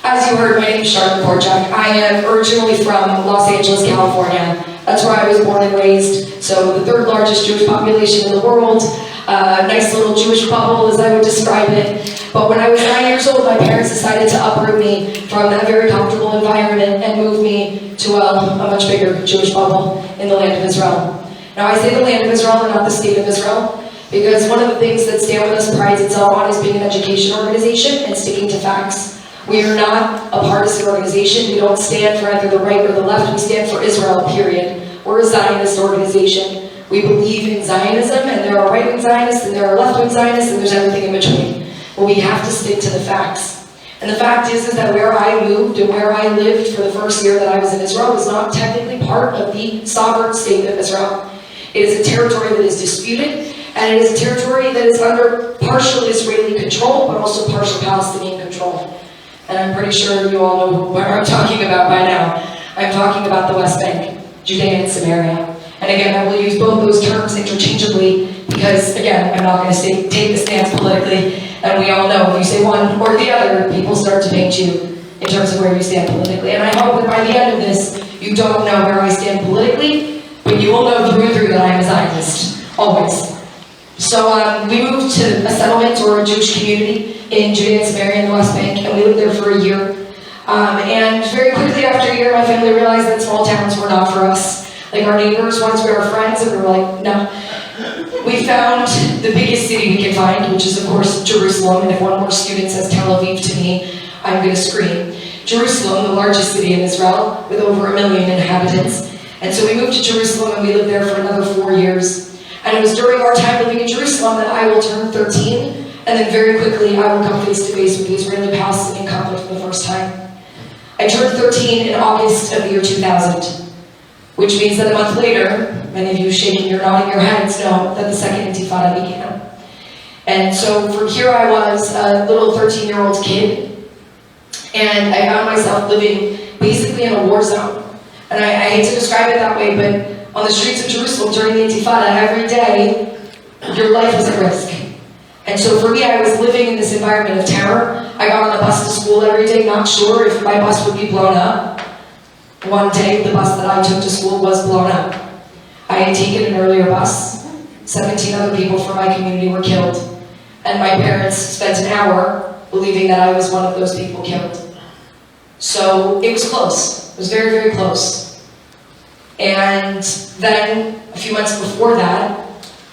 As you heard, my name is Korchak. I am originally from Los Angeles, California. That's where I was born and raised. So the third largest Jewish population in the world. Nice little Jewish bubble, as I would describe it. But when I was 9 years old, my parents decided to uproot me from that very comfortable environment and move me to a much bigger Jewish bubble in the land of Israel. Now, I say the land of Israel and not the state of Israel, because one of the things that StandWithUs prides itself on is being an education organization and sticking to facts. We are not a partisan organization. We don't stand for either the right or the left. We stand for Israel, period. We're a Zionist organization. We believe in Zionism, and there are right-wing Zionists, and there are left-wing Zionists, and there's everything in between. But we have to stick to the facts. And the fact is that where I moved and where I lived for the first year that I was in Israel was not technically part of the sovereign state of Israel. It is a territory that is disputed, and it is a territory that is under partial Israeli control, but also partial Palestinian control. And I'm pretty sure you all know what I'm talking about by now. I'm talking about the West Bank, Judea and Samaria. And again, I will use both those terms interchangeably because, again, I'm not going to take the stance politically. And we all know if you say one or the other, people start to paint you in terms of where you stand politically. And I hope that by the end of this, you don't know where I stand politically, but you will know through and through that I am a Zionist, always. So we moved to a settlement or a Jewish community in Judea and Samaria in the West Bank, and we lived there for a year. And very quickly after a year, my family realized that small towns were not for us. Like our neighbors wanted to be our friends, and we were like, no. We found the biggest city we could find, which is of course Jerusalem, and if one more student says Tel Aviv to me, I'm going to scream. Jerusalem, the largest city in Israel, with over 1 million inhabitants. And so we moved to Jerusalem, and we lived there for another 4 years. And it was during our time living in Jerusalem that I will turn 13, and then very quickly I will come face to face with the Israeli-Palestinian conflict for the first time. I turned 13 in August of the year 2000, which means that a month later, many of you shaking your nodding your heads know that the second Intifada began. And so from here I was a little 13-year-old kid, and I found myself living basically in a war zone. And I hate to describe it that way, but on the streets of Jerusalem during the Intifada, every day, your life was at risk. And so for me, I was living in this environment of terror. I got on a bus to school every day, not sure if my bus would be blown up. One day, the bus that I took to school was blown up. I had taken an earlier bus. 17 other people from my community were killed. And my parents spent an hour believing that I was one of those people killed. So it was close. It was very, very close. And then, a few months before that,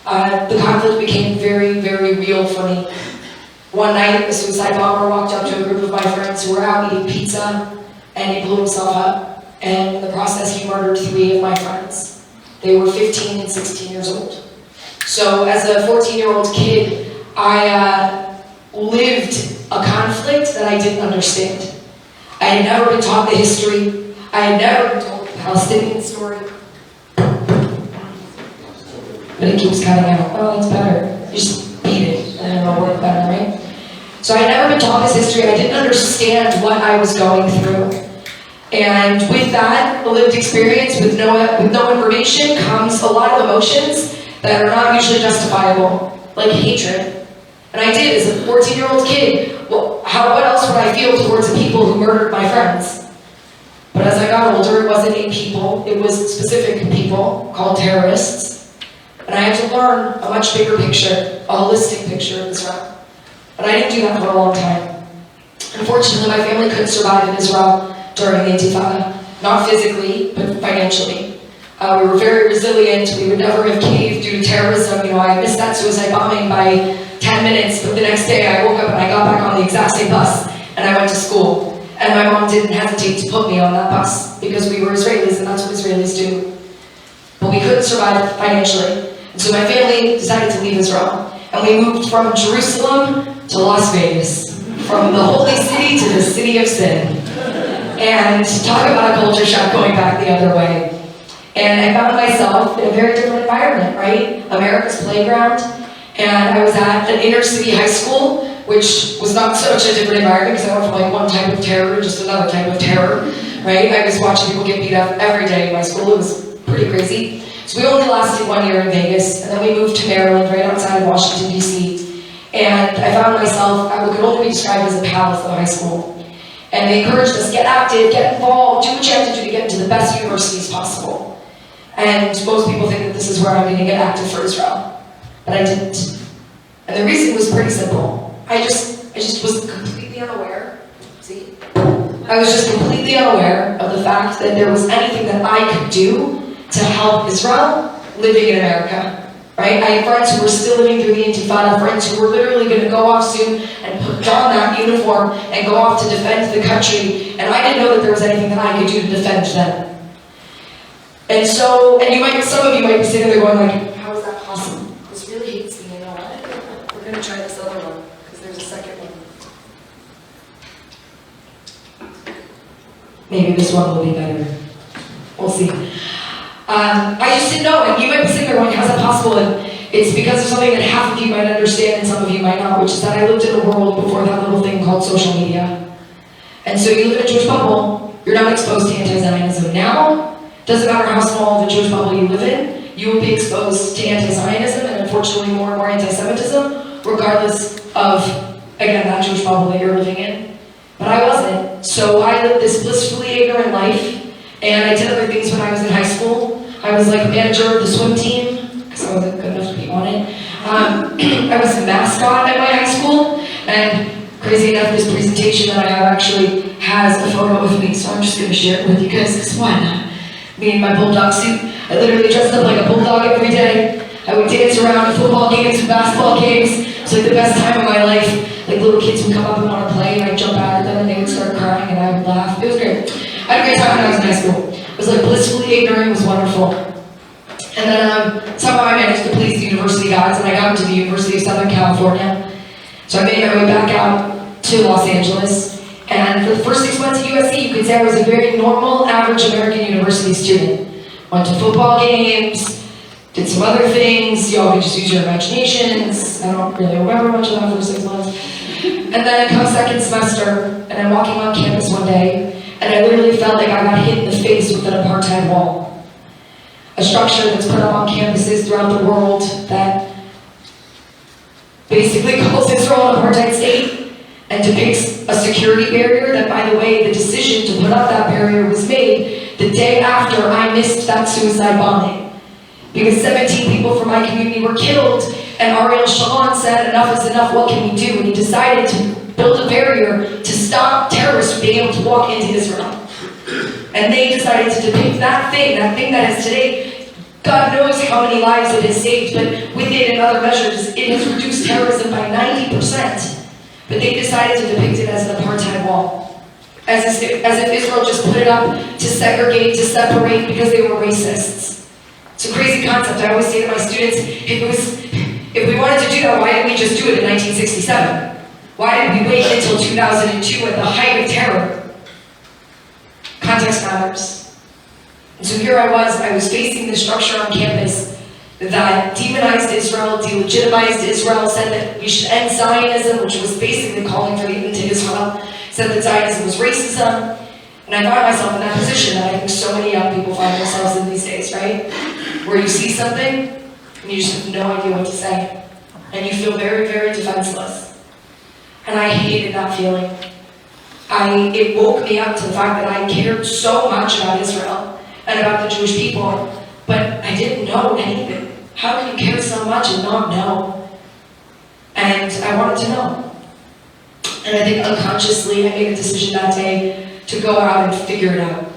the conflict became very, very real for me. One night, a suicide bomber walked up to a group of my friends who were out eating pizza, and he blew himself up. And in the process, he murdered 3 of my friends. They were 15 and 16 years old. So as a 14-year-old kid, I lived a conflict that I didn't understand. I had never been taught the history. I had never been told the Palestinian story. But it keeps cutting out. Oh, that's better. You just beat it, and it'll work better, right? So I had never been taught this history. I didn't understand what I was going through. And with that, a lived experience with no information comes a lot of emotions that are not usually justifiable, like hatred. And I did as a 14-year-old kid. Well, what else would I feel towards the people who murdered my friends? But as I got older, it wasn't a people, it was specific people called terrorists. And I had to learn a much bigger picture, a holistic picture of Israel. But I didn't do that for a long time. Unfortunately, my family couldn't survive in Israel during the Intifada, not physically, but financially. We were very resilient. We would never have caved due to terrorism. I missed that suicide bombing by 10 minutes, but the next day I woke up and I got back on the exact same bus, and I went to school. And my mom didn't hesitate to put me on that bus, because we were Israelis, and that's what Israelis do. But we couldn't survive financially. And so my family decided to leave Israel. And we moved from Jerusalem to Las Vegas, from the holy city to the city of sin. And talk about a culture shock going back the other way. And I found myself in a very different environment, right? America's playground. And I was at an inner city high school, which was not such a different environment because I went from like one type of terror to just another type of terror, right? I was watching people get beat up every day in my school. It was pretty crazy. So we only lasted 1 year in Vegas, and then we moved to Maryland, right outside of Washington, D.C. And I found myself at what could only be described as a palace of high school. And they encouraged us, get active, get involved, do what you have to do to get into the best universities possible. And most people think that this is where I'm going to get active for Israel. But I didn't. And the reason was pretty simple. I just was completely unaware. See? I was just completely unaware of the fact that there was anything that I could do to help Israel living in America. Right? I had friends who were still living through the Intifada, friends who were literally going to go off soon and put on that uniform and go off to defend the country, and I didn't know that there was anything that I could do to defend them. And so, some of you might be sitting there going like, how is that possible? This really hates me, you know what? We're going to try this other one, because there's a second one. Maybe this one will be better. We'll see. I just didn't know, and you might be sitting there going, how's that possible? And it's because of something that half of you might understand and some of you might not, which is that I lived in a world before that little thing called social media. And so you live in a Jewish bubble, you're not exposed to anti-Zionism. Now, doesn't matter how small the Jewish bubble you live in, you will be exposed to anti-Zionism and unfortunately more and more anti-Semitism, regardless of, again, that Jewish bubble that you're living in. But I wasn't. So I lived this blissfully ignorant life. And I did other things when I was in high school. I was like manager of the swim team, because I wasn't good enough to be on it. I was a mascot at my high school, and crazy enough, this presentation that I have actually has a photo of me, so I'm just going to share it with you guys, because why not? Me in my bulldog suit. I literally dressed up like a bulldog every day. I would dance around at football games and basketball games. It was like the best time of my life. Like little kids would come up and want to play, and I'd jump out at them, and they would start crying, and I would laugh. It was great. I had a great time when I was in high school. It was like blissfully ignorant, it was wonderful. And then somehow I managed to please the university gods, and I got into the University of Southern California. So I made my way back out to Los Angeles. And for the first 6 months at USC, you could say I was a very normal, average American university student. Went to football games, did some other things. Y'all can just use your imaginations. I don't really remember much of that for 6 months. And then comes second semester, and I'm walking on campus one day, and I literally felt like I got hit in the face with an apartheid wall. A structure that's put up on campuses throughout the world that basically calls Israel an apartheid state and depicts a security barrier that, by the way, the decision to put up that barrier was made the day after I missed that suicide bombing. Because 17 people from my community were killed, and Ariel Sharon said, enough is enough, what can we do? And he decided to build a barrier to stop terrorists from being able to walk into Israel. And they decided to depict that thing that is today, God knows how many lives it has saved, but with it and other measures, it has reduced terrorism by 90%. But they decided to depict it as an apartheid wall. As if Israel just put it up to segregate, to separate, because they were racists. It's a crazy concept. I always say to my students, if we wanted to do that, why didn't we just do it in 1967? Why did we wait until 2002 at the height of terror? Context matters. And so here I was facing the structure on campus that demonized Israel, delegitimized Israel, said that we should end Zionism, which was basically calling for the end to Israel, said that Zionism was racism. And I found myself in that position that I think so many young people find themselves in these days, right? Where you see something, and you just have no idea what to say. And you feel very, very defenseless. And I hated that feeling. It woke me up to the fact that I cared so much about Israel and about the Jewish people, but I didn't know anything. How can you care so much and not know? And I wanted to know. And I think unconsciously I made a decision that day to go out and figure it out.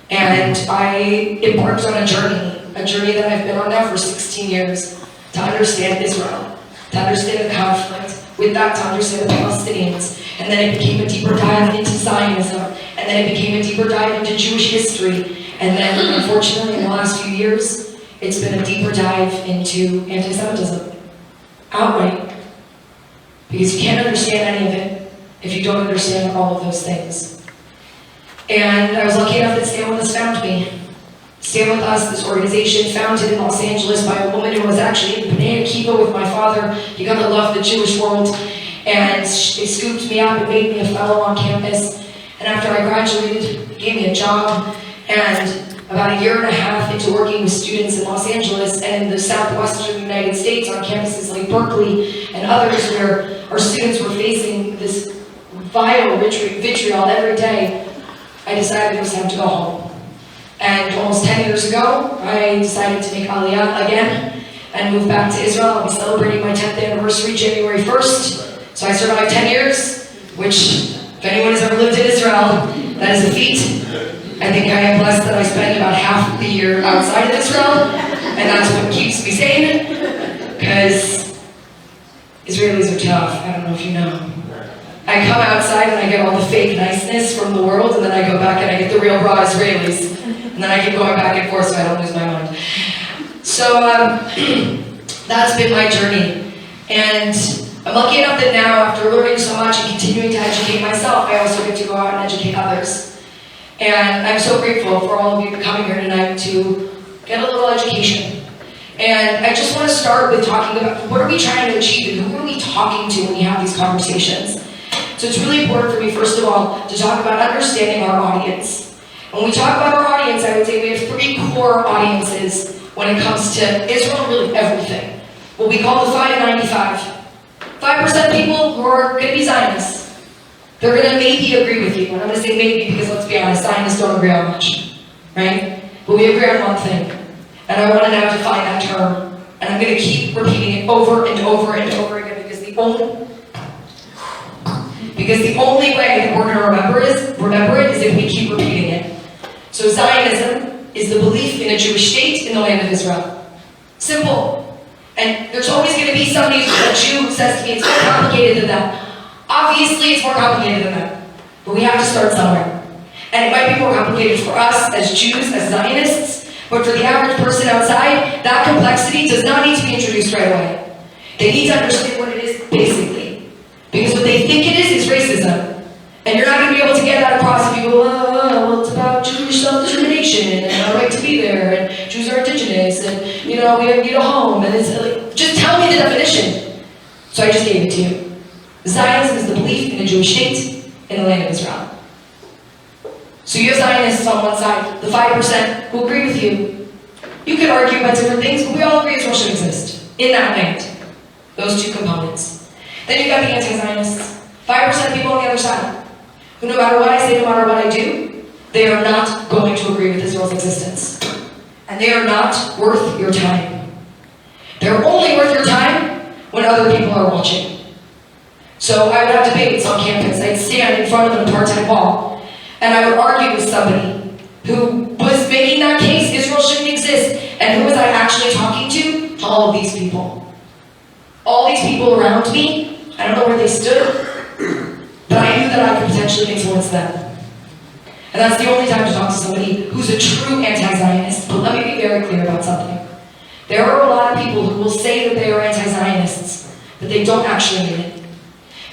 And I embarked on a journey that I've been on now for 16 years, to understand Israel, to understand the conflict, with that to understand the Palestinians. And then it became a deeper dive into Zionism, and then it became a deeper dive into Jewish history. And then, unfortunately, in the last few years, it's been a deeper dive into anti-Semitism. Outright. Because you can't understand any of it if you don't understand all of those things. And I was lucky enough that StandWithUs found me. StandWithUs, this organization founded in Los Angeles by a woman who was actually in B'nai Akiva with my father. You gotta love the Jewish world. And they scooped me up and made me a fellow on campus. And after I graduated, they gave me a job. And about a year and a half into working with students in Los Angeles and in the southwestern United States on campuses like Berkeley and others where our students were facing this vile vitriol every day, I decided it was time to go home. And almost 10 years ago, I decided to make Aliyah again and move back to Israel. I'll be celebrating my 10th anniversary January 1st. So I survived 10 years, which, if anyone has ever lived in Israel, that is a feat. I think I am blessed that I spend about half the year outside of Israel, and that's what keeps me sane, because Israelis are tough. I don't know if you know. I come outside and I get all the fake niceness from the world, and then I go back and I get the real raw Israelis. And then I keep going back and forth so I don't lose my mind. So that's been my journey. And I'm lucky enough that now, after learning so much and continuing to educate myself, I also get to go out and educate others. And I'm so grateful for all of you coming here tonight to get a little education. And I just want to start with talking about what are we trying to achieve and who are we talking to when we have these conversations. So it's really important for me, first of all, to talk about understanding our audience. When we talk about our audience, I would say we have 3 core audiences when it comes to Israel, really everything. What we call the 595. 5% people who are going to be Zionists. They're going to maybe agree with you. And I'm going to say maybe because, let's be honest, Zionists don't agree on much. Right? But we agree on one thing. And I want to now define that term. And I'm going to keep repeating it over and over and over again because the only way that we're going to remember it is if we keep repeating it. So Zionism is the belief in a Jewish state in the land of Israel. Simple. And there's always going to be somebody, a Jew, who says to me, it's more complicated than that. Obviously, it's more complicated than that. But we have to start somewhere. And it might be more complicated for us as Jews, as Zionists, but for the average person outside, that complexity does not need to be introduced right away. They need to understand what it is, basically. Because what they think it is racism. And you're not going to be able to get that across if you go, well, it's about Jewish self-determination and our right to be there, and Jews are indigenous, and, we need a home, and it's like, just tell me the definition. So I just gave it to you. Zionism is the belief in a Jewish state in the land of Israel. So you have Zionists on one side, the 5% who agree with you. You could argue about different things, but we all agree Israel should exist in that land. Those 2 components. Then you've got the anti-Zionists. 5% people on the other side. Who, no matter what I say, no matter what I do, they are not going to agree with Israel's existence. And they are not worth your time. They're only worth your time when other people are watching. So I would have debates on campus. I'd stand in front of an apartheid wall, and I would argue with somebody who was making that case Israel shouldn't exist. And who was I actually talking to? All of these people. All these people around me, I don't know where they stood, but I knew that I could potentially influence them. And that's the only time to talk to somebody who's a true anti-Zionist. But let me be very clear about something. There are a lot of people who will say that they are anti-Zionists, but they don't actually mean it.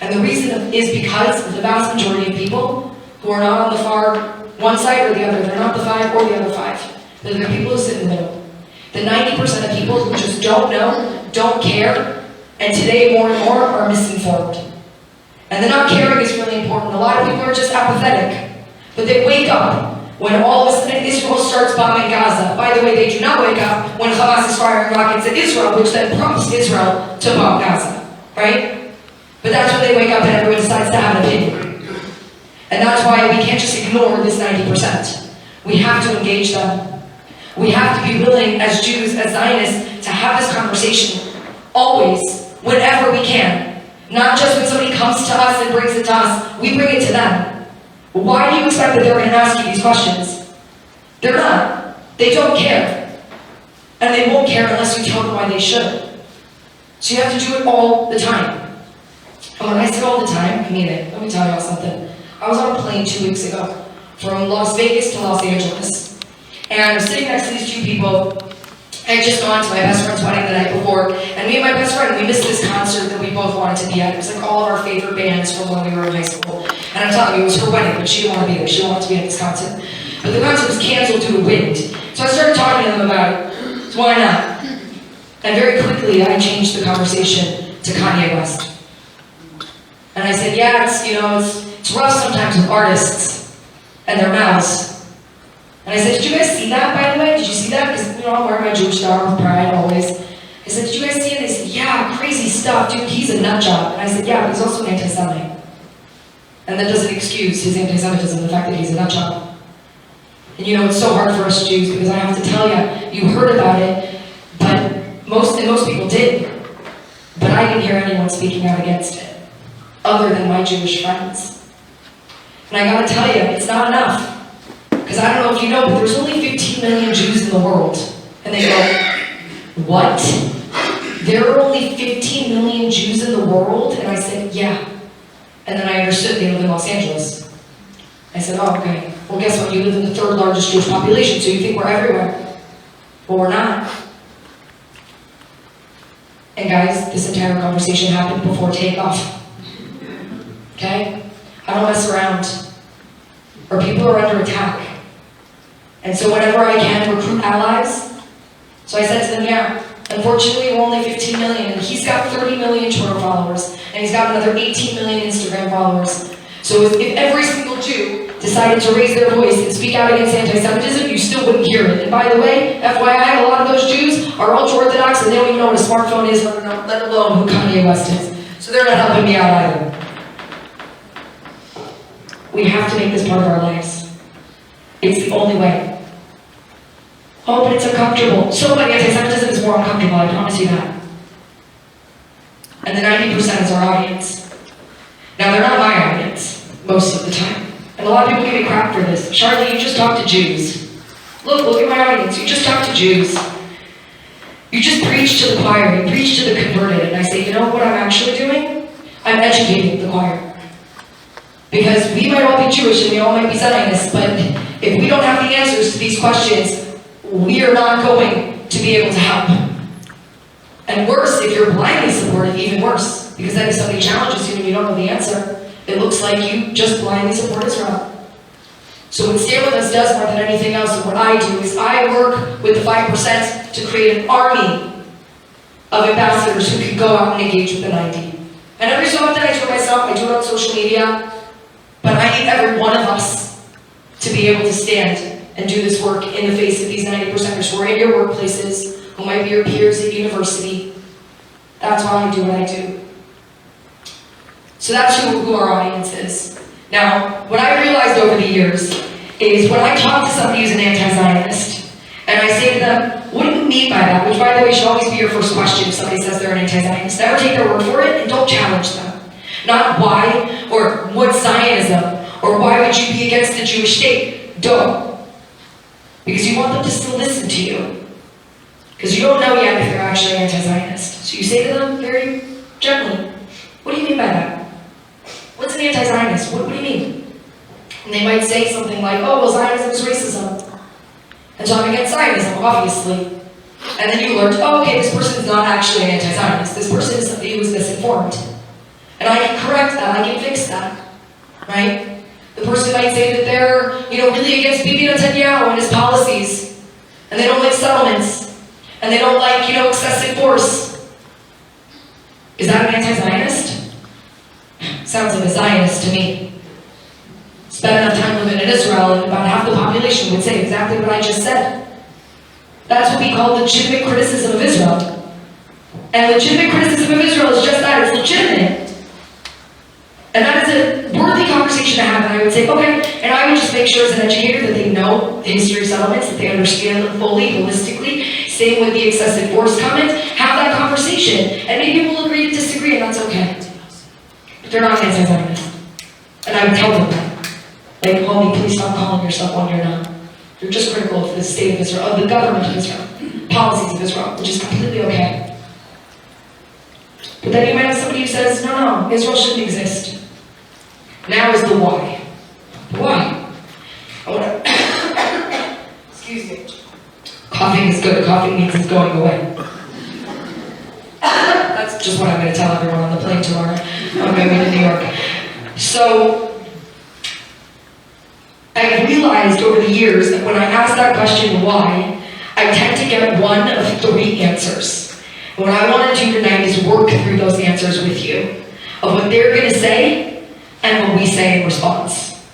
And the reason is because the vast majority of people who are not on the far one side or the other, they're not the 5 or the other 5. They're the people who sit in the middle. The 90% of people who just don't know, don't care, and today more and more are misinformed. And the not caring is really important. A lot of people are just apathetic. But they wake up when all of a sudden Israel starts bombing Gaza. By the way, they do not wake up when Hamas is firing rockets at Israel, which then prompts Israel to bomb Gaza. Right? But that's when they wake up and everyone decides to have an opinion. And that's why we can't just ignore this 90%. We have to engage them. We have to be willing, as Jews, as Zionists, to have this conversation always, whenever we can. Not just when somebody comes to us and brings it to us, we bring it to them. Why do you expect that they're going to ask you these questions? They're not. They don't care. And they won't care unless you tell them why they should. So you have to do it all the time. And when I say all the time, I mean it. Let me tell you all something. I was on a plane 2 weeks ago from Las Vegas to Los Angeles. And I was sitting next to these 2 people. I had just gone to my best friend's wedding the night before, and me and my best friend, we missed this concert that we both wanted to be at. It was like all of our favorite bands from when we were in high school. And I'm telling you, it was her wedding, but she didn't want to be there. She wanted to be at this concert. But the concert was canceled due to wind. So I started talking to them about it. So why not? And very quickly, I changed the conversation to Kanye West. And I said, yeah, it's rough sometimes with artists and their mouths. And I said, did you guys see that, by the way? Did you see that? Because, I'm wearing my Jewish star with pride always. I said, did you guys see it? They said, yeah, crazy stuff. Dude, he's a nut job. And I said, yeah, but he's also an anti-Semite. And that doesn't excuse his anti-Semitism, the fact that he's a nut job. And you know, it's so hard for us Jews, because I have to tell you, you heard about it, but most people did. But I didn't hear anyone speaking out against it, other than my Jewish friends. And I gotta tell you, it's not enough. Because I don't know if you know, but there's only 15 million Jews in the world. And they go, what? There are only 15 million Jews in the world? And I said, yeah. And then I understood they live in Los Angeles. I said, oh, okay. Well, guess what? You live in the third largest Jewish population, so you think we're everywhere. Well, we're not. And guys, this entire conversation happened before takeoff. Okay? I don't mess around. Or people are under attack. And so whenever I can recruit allies, so I said to them, yeah, unfortunately we're only 15 million, and he's got 30 million Twitter followers, and he's got another 18 million Instagram followers. So if every single Jew decided to raise their voice and speak out against anti-Semitism, you still wouldn't hear it. And by the way, FYI, a lot of those Jews are ultra-Orthodox and they don't even know what a smartphone is, let alone who Kanye West is. So they're not helping me out either. We have to make this part of our lives. It's the only way. Oh, but it's uncomfortable. So much anti-Semitism is more uncomfortable, I promise you that. And the 90% is our audience. Now, they're not my audience, most of the time. And a lot of people give me crap for this. Charlie, you just talk to Jews. Look at my audience. You just talk to Jews. You just preach to the choir. You preach to the converted. And I say, you know what I'm actually doing? I'm educating the choir. Because we might all be Jewish and we all might be Zionists, but if we don't have the answers to these questions, we are not going to be able to help. And worse, if you're blindly supportive, even worse. Because then if somebody challenges you and you don't know the answer, it looks like you just blindly support Israel. So what StandWithUs does more than anything else, and what I do, is I work with the 5% to create an army of ambassadors who can go out and engage with the 90. And every so often I do it myself, I do it on social media, but I need every one of us to be able to stand and do this work in the face of these 90%ers who are in your workplaces, who might be your peers at university. That's why I do what I do. So that's who our audience is. Now, what I realized over the years is when I talk to somebody who's an anti-Zionist, and I say to them, what do you mean by that? Which, by the way, should always be your first question if somebody says they're an anti-Zionist. Never take their word for it, and don't challenge them. Not why, or what's Zionism, or why would you be against the Jewish state? Don't. Because you want them to still listen to you. Because you don't know yet if they're actually anti-Zionist. So you say to them very gently, what do you mean by that? What's an anti-Zionist? What do you mean? And they might say something like, oh, well, Zionism is racism. And so I'm against Zionism, obviously. And then you learn, oh, okay, this person is not actually an anti-Zionist. This person is somebody who is misinformed. And I can correct that, I can fix that, right? The person might say that they're, really against Bibi Netanyahu and his policies. And they don't like settlements. And they don't like, excessive force. Is that an anti-Zionist? Sounds like a Zionist to me. Spent enough time living in Israel, and about half the population would say exactly what I just said. That's what we call legitimate criticism of Israel. And legitimate criticism of Israel is just that, it's legitimate. And that is a worthy conversation to have, and I would say, okay, and I would just make sure as an educator that they know the history of settlements, that they understand them fully, holistically. Same with the excessive force comment. Have that conversation. And maybe we'll agree to disagree, and that's okay. But they're not anti-Zionist. And I would tell them that. Like, homie, please stop calling yourself one you're not. You're just critical of the state of Israel, of the government of Israel, policies of Israel, which is completely okay. But then you might have somebody who says, no, Israel shouldn't exist. Now is the why. Why? I want to... Excuse me. Coughing is good. Coughing means it's going away. That's just what I'm going to tell everyone on the plane tomorrow. I'm going to New York. So, I realized over the years that when I ask that question, why, I tend to get one of three answers. What I want to do tonight is work through those answers with you, of what they're going to say and what we say in response.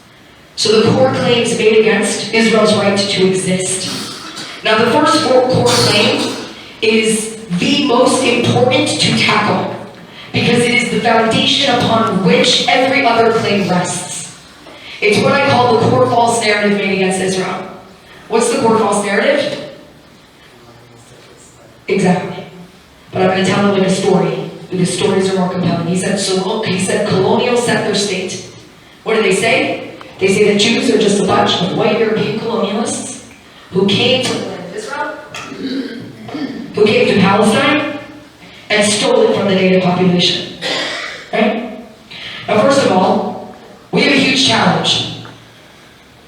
So the core claims made against Israel's right to exist. Now the first core claim is the most important to tackle, because it is the foundation upon which every other claim rests. It's what I call the core false narrative made against Israel. What's the core false narrative? Exactly. But I'm going to tell it like a story, because stories are more compelling. He said colonial settler state. What do they say? They say that Jews are just a bunch of white European colonialists who came to the land of Israel, who came to Palestine, and stole it from the native population. Right? Now, first of all, we have a huge challenge.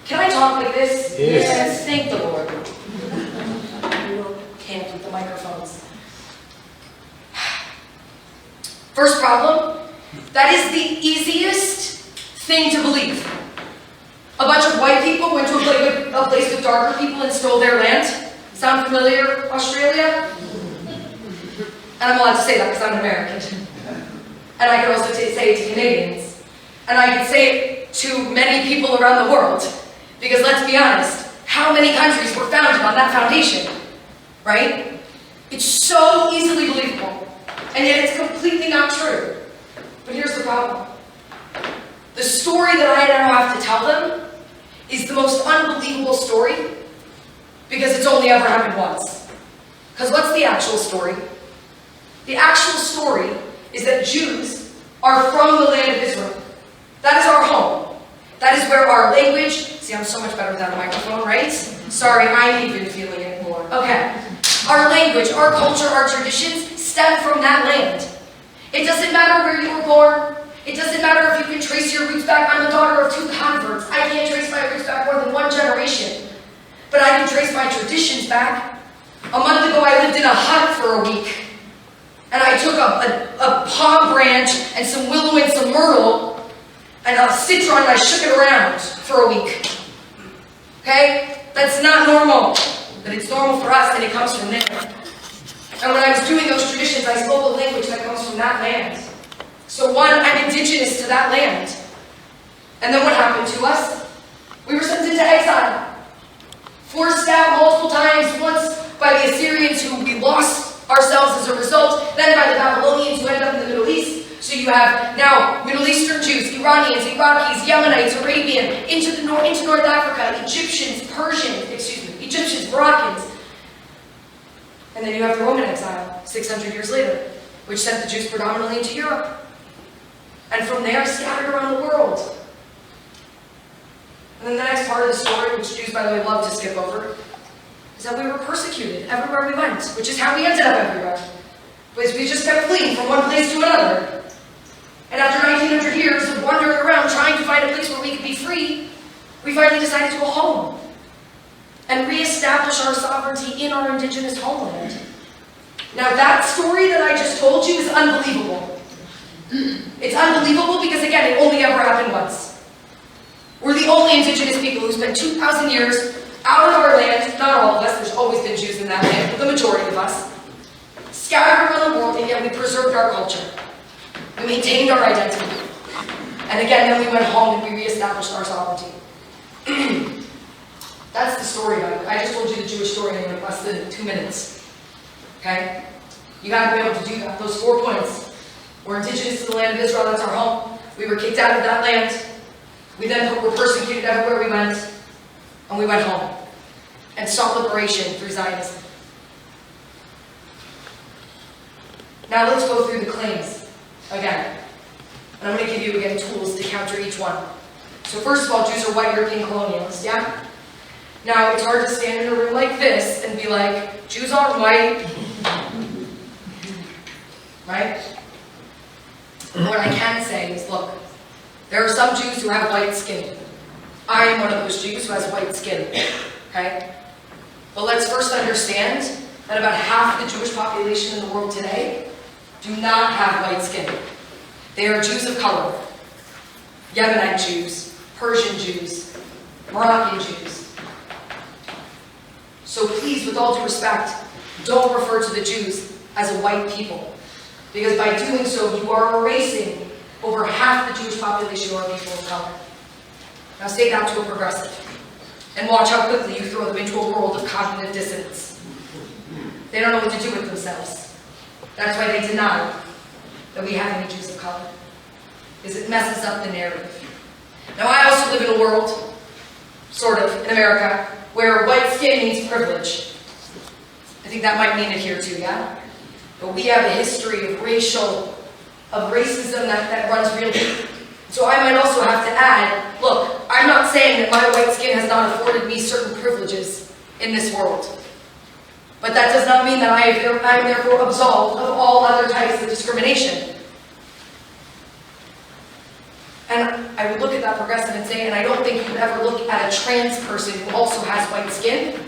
Can I talk like this? Yes. Thank the Lord. Can't with the microphones. First problem, that is the easiest thing to believe. A bunch of white people went to a place with darker people and stole their land. Sound familiar, Australia? And I'm allowed to say that because I'm an American. And I can also say it to Canadians. And I can say it to many people around the world. Because let's be honest, how many countries were founded on that foundation? Right? It's so easily believable. And yet it's completely not true. But here's the problem. The story that I now have to tell them is the most unbelievable story because it's only ever happened once. Because what's the actual story? The actual story is that Jews are from the land of Israel. That is our home. That is where our language, see, I'm so much better without a microphone, right? Sorry, I'm even feeling it more. Okay. Our language, our culture, our traditions stem from that land. It doesn't matter where you were born. It doesn't matter if you can trace your roots back. I'm the daughter of 2 converts. I can't trace my roots back more than 1 generation. But I can trace my traditions back. A month ago, I lived in a hut for a week. And I took a palm branch and some willow and some myrtle and a citron and I shook it around for a week. Okay? That's not normal. But it's normal for us and it comes from there. And when I was doing those traditions, I spoke a language that comes from that land. So one, I'm indigenous to that land. And then what happened to us? We were sent into exile. Forced out multiple times, once by the Assyrians who we lost ourselves as a result, then by the Babylonians who ended up in the Middle East. So you have now Middle Eastern Jews, Iranians, Iraqis, Yemenites, Arabian, into North Africa, Egyptians, Moroccans. And then you have the Roman exile, 600 years later, which sent the Jews predominantly into Europe. And from there, scattered around the world. And then the next part of the story, which Jews, by the way, love to skip over, is that we were persecuted everywhere we went, which is how we ended up everywhere. Because we just kept fleeing from one place to another. And after 1900 years of wandering around trying to find a place where we could be free, we finally decided to go home and reestablish our sovereignty in our indigenous homeland. Now that story that I just told you is unbelievable. It's unbelievable because, again, it only ever happened once. We're the only indigenous people who spent 2,000 years out of our land, not all of us, there's always been Jews in that land, but the majority of us, scattered around the world, and yet we preserved our culture. We maintained our identity. And again, then we went home and we reestablished our sovereignty. That's the story of it. I just told you the Jewish story in like less than 2 minutes. Okay? You gotta be able to do that. Those 4 points. We're indigenous to the land of Israel, that's our home. We were kicked out of that land. We then were persecuted everywhere we went. And we went home. And sought liberation through Zionism. Now let's go through the claims again. And I'm going to give you again tools to counter each one. So first of all, Jews are white European colonialists, yeah? Now it's hard to stand in a room like this and be like, Jews aren't white. Right? And what I can say is, look, there are some Jews who have white skin. I am one of those Jews who has white skin. Okay? But let's first understand that about half the Jewish population in the world today do not have white skin. They are Jews of color. Yemenite Jews, Persian Jews, Moroccan Jews. So please, with all due respect, don't refer to the Jews as a white people. Because by doing so, you are erasing over half the Jewish population who are people of color. Now say that to a progressive. And watch how quickly you throw them into a world of cognitive dissonance. They don't know what to do with themselves. That's why they deny. that we have any Jews of color, because it messes up the narrative. Now, I also live in a world, sort of, in America, where white skin means privilege. I think that might mean it here too, yeah? But we have a history of racism that runs real deep. So I might also have to add, look, I'm not saying that my white skin has not afforded me certain privileges in this world. But that does not mean that I am therefore absolved of all other types of discrimination. And I would look at that progressive and say, and I don't think you would ever look at a trans person who also has white skin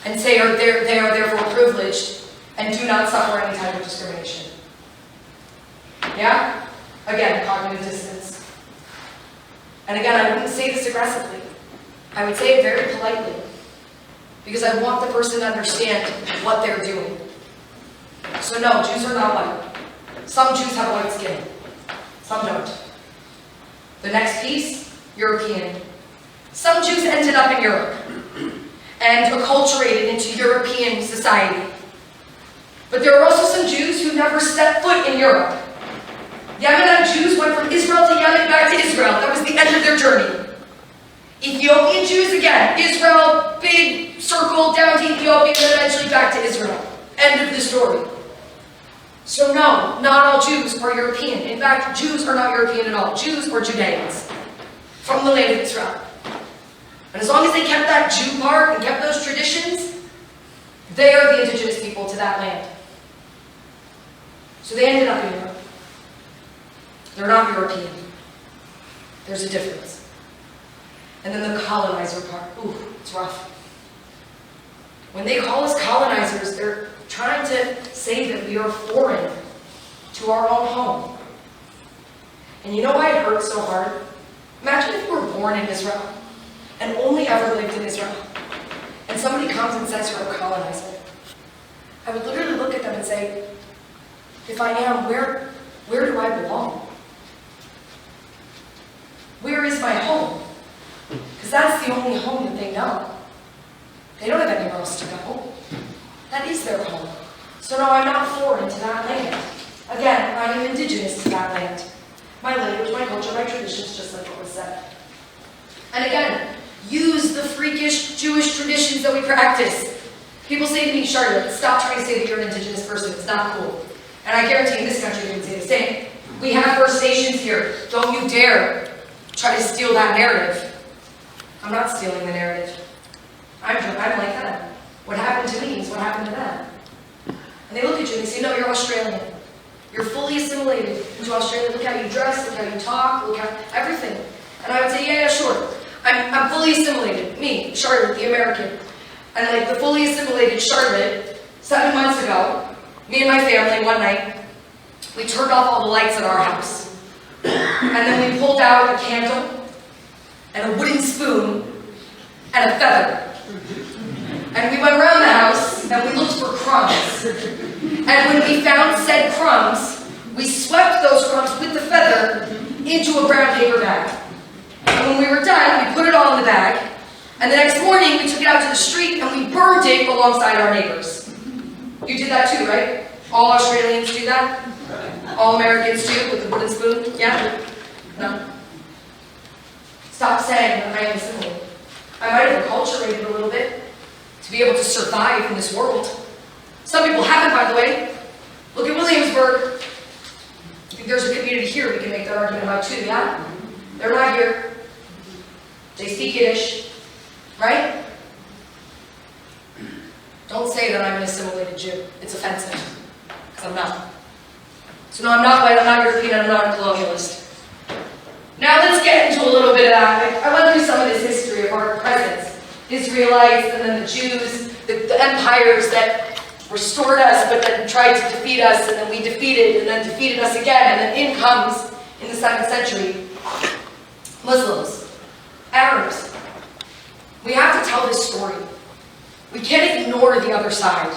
and say they are therefore privileged and do not suffer any type of discrimination. Yeah? Again, cognitive dissonance. And again, I wouldn't say this aggressively. I would say it very politely. Because I want the person to understand what they're doing. So no, Jews are not white. Some Jews have white skin. Some don't. The next piece, European. Some Jews ended up in Europe and acculturated into European society. But there are also some Jews who never stepped foot in Europe. Yemenite Jews went from Israel to Yemen, back to Israel. That was the end of their journey. Ethiopian Jews, again, Israel, big circle, down to Ethiopia, and then eventually back to Israel. End of the story. So no, not all Jews are European. In fact, Jews are not European at all. Jews are Judeans from the land of Israel. And as long as they kept that Jew part and kept those traditions, they are the indigenous people to that land. So they ended up in Europe. They're not European. There's a difference. And then the colonizer part. Ooh, it's rough. When they call us colonizers, they're trying to say that we are foreign to our own home. And you know why it hurts so hard? Imagine if you were born in Israel and only ever lived in Israel, and somebody comes and says you're a colonizer. I would literally look at them and say, if I am, where do I belong? Where is my home? Because that's the only home that they know. They don't have anywhere else to go. That is their home. So no, I'm not foreign to that land. Again, I am indigenous to that land. My language, my culture, my traditions, just like what was said. And again, use the freakish Jewish traditions that we practice. People say to me, Charlotte, stop trying to say that you're an indigenous person. It's not cool. And I guarantee in this country they would say the same. We have First Nations here. Don't you dare try to steal that narrative. I'm not stealing the narrative. I'm like them. What happened to me is what happened to them. And they look at you and they say, no, you're Australian. You're fully assimilated into Australia. Look how you dress, look how you talk, look how everything. And I would say, yeah, sure. I'm fully assimilated. Me, Charlotte, the American. And like the fully assimilated Charlotte, 7 months ago, me and my family one night, we turned off all the lights in our house. And then we pulled out a candle and a wooden spoon and a feather. And we went around the house and we looked for crumbs. And when we found said crumbs, we swept those crumbs with the feather into a brown paper bag. And when we were done, we put it all in the bag. And the next morning, we took it out to the street and we burned it alongside our neighbors. You did that too, right? All Australians do that? All Americans do, with the wooden spoon? Yeah? No? Stop saying that I am assimilated. I might have acculturated a little bit to be able to survive in this world. Some people haven't, by the way. Look at Williamsburg. I think there's a community here we can make that argument about too, yeah? They're not here. They speak Yiddish, right? Don't say that I'm an assimilated Jew. It's offensive, because I'm not. So no, I'm not white, I'm not European, I'm not a colonialist. Now let's get into a little bit of that. I went through some of this history of our presence. Israelites, and then the Jews, the empires that restored us, but then tried to defeat us, and then we defeated, and then defeated us again, and then in comes, in the 2nd century, Muslims, Arabs. We have to tell this story. We can't ignore the other side.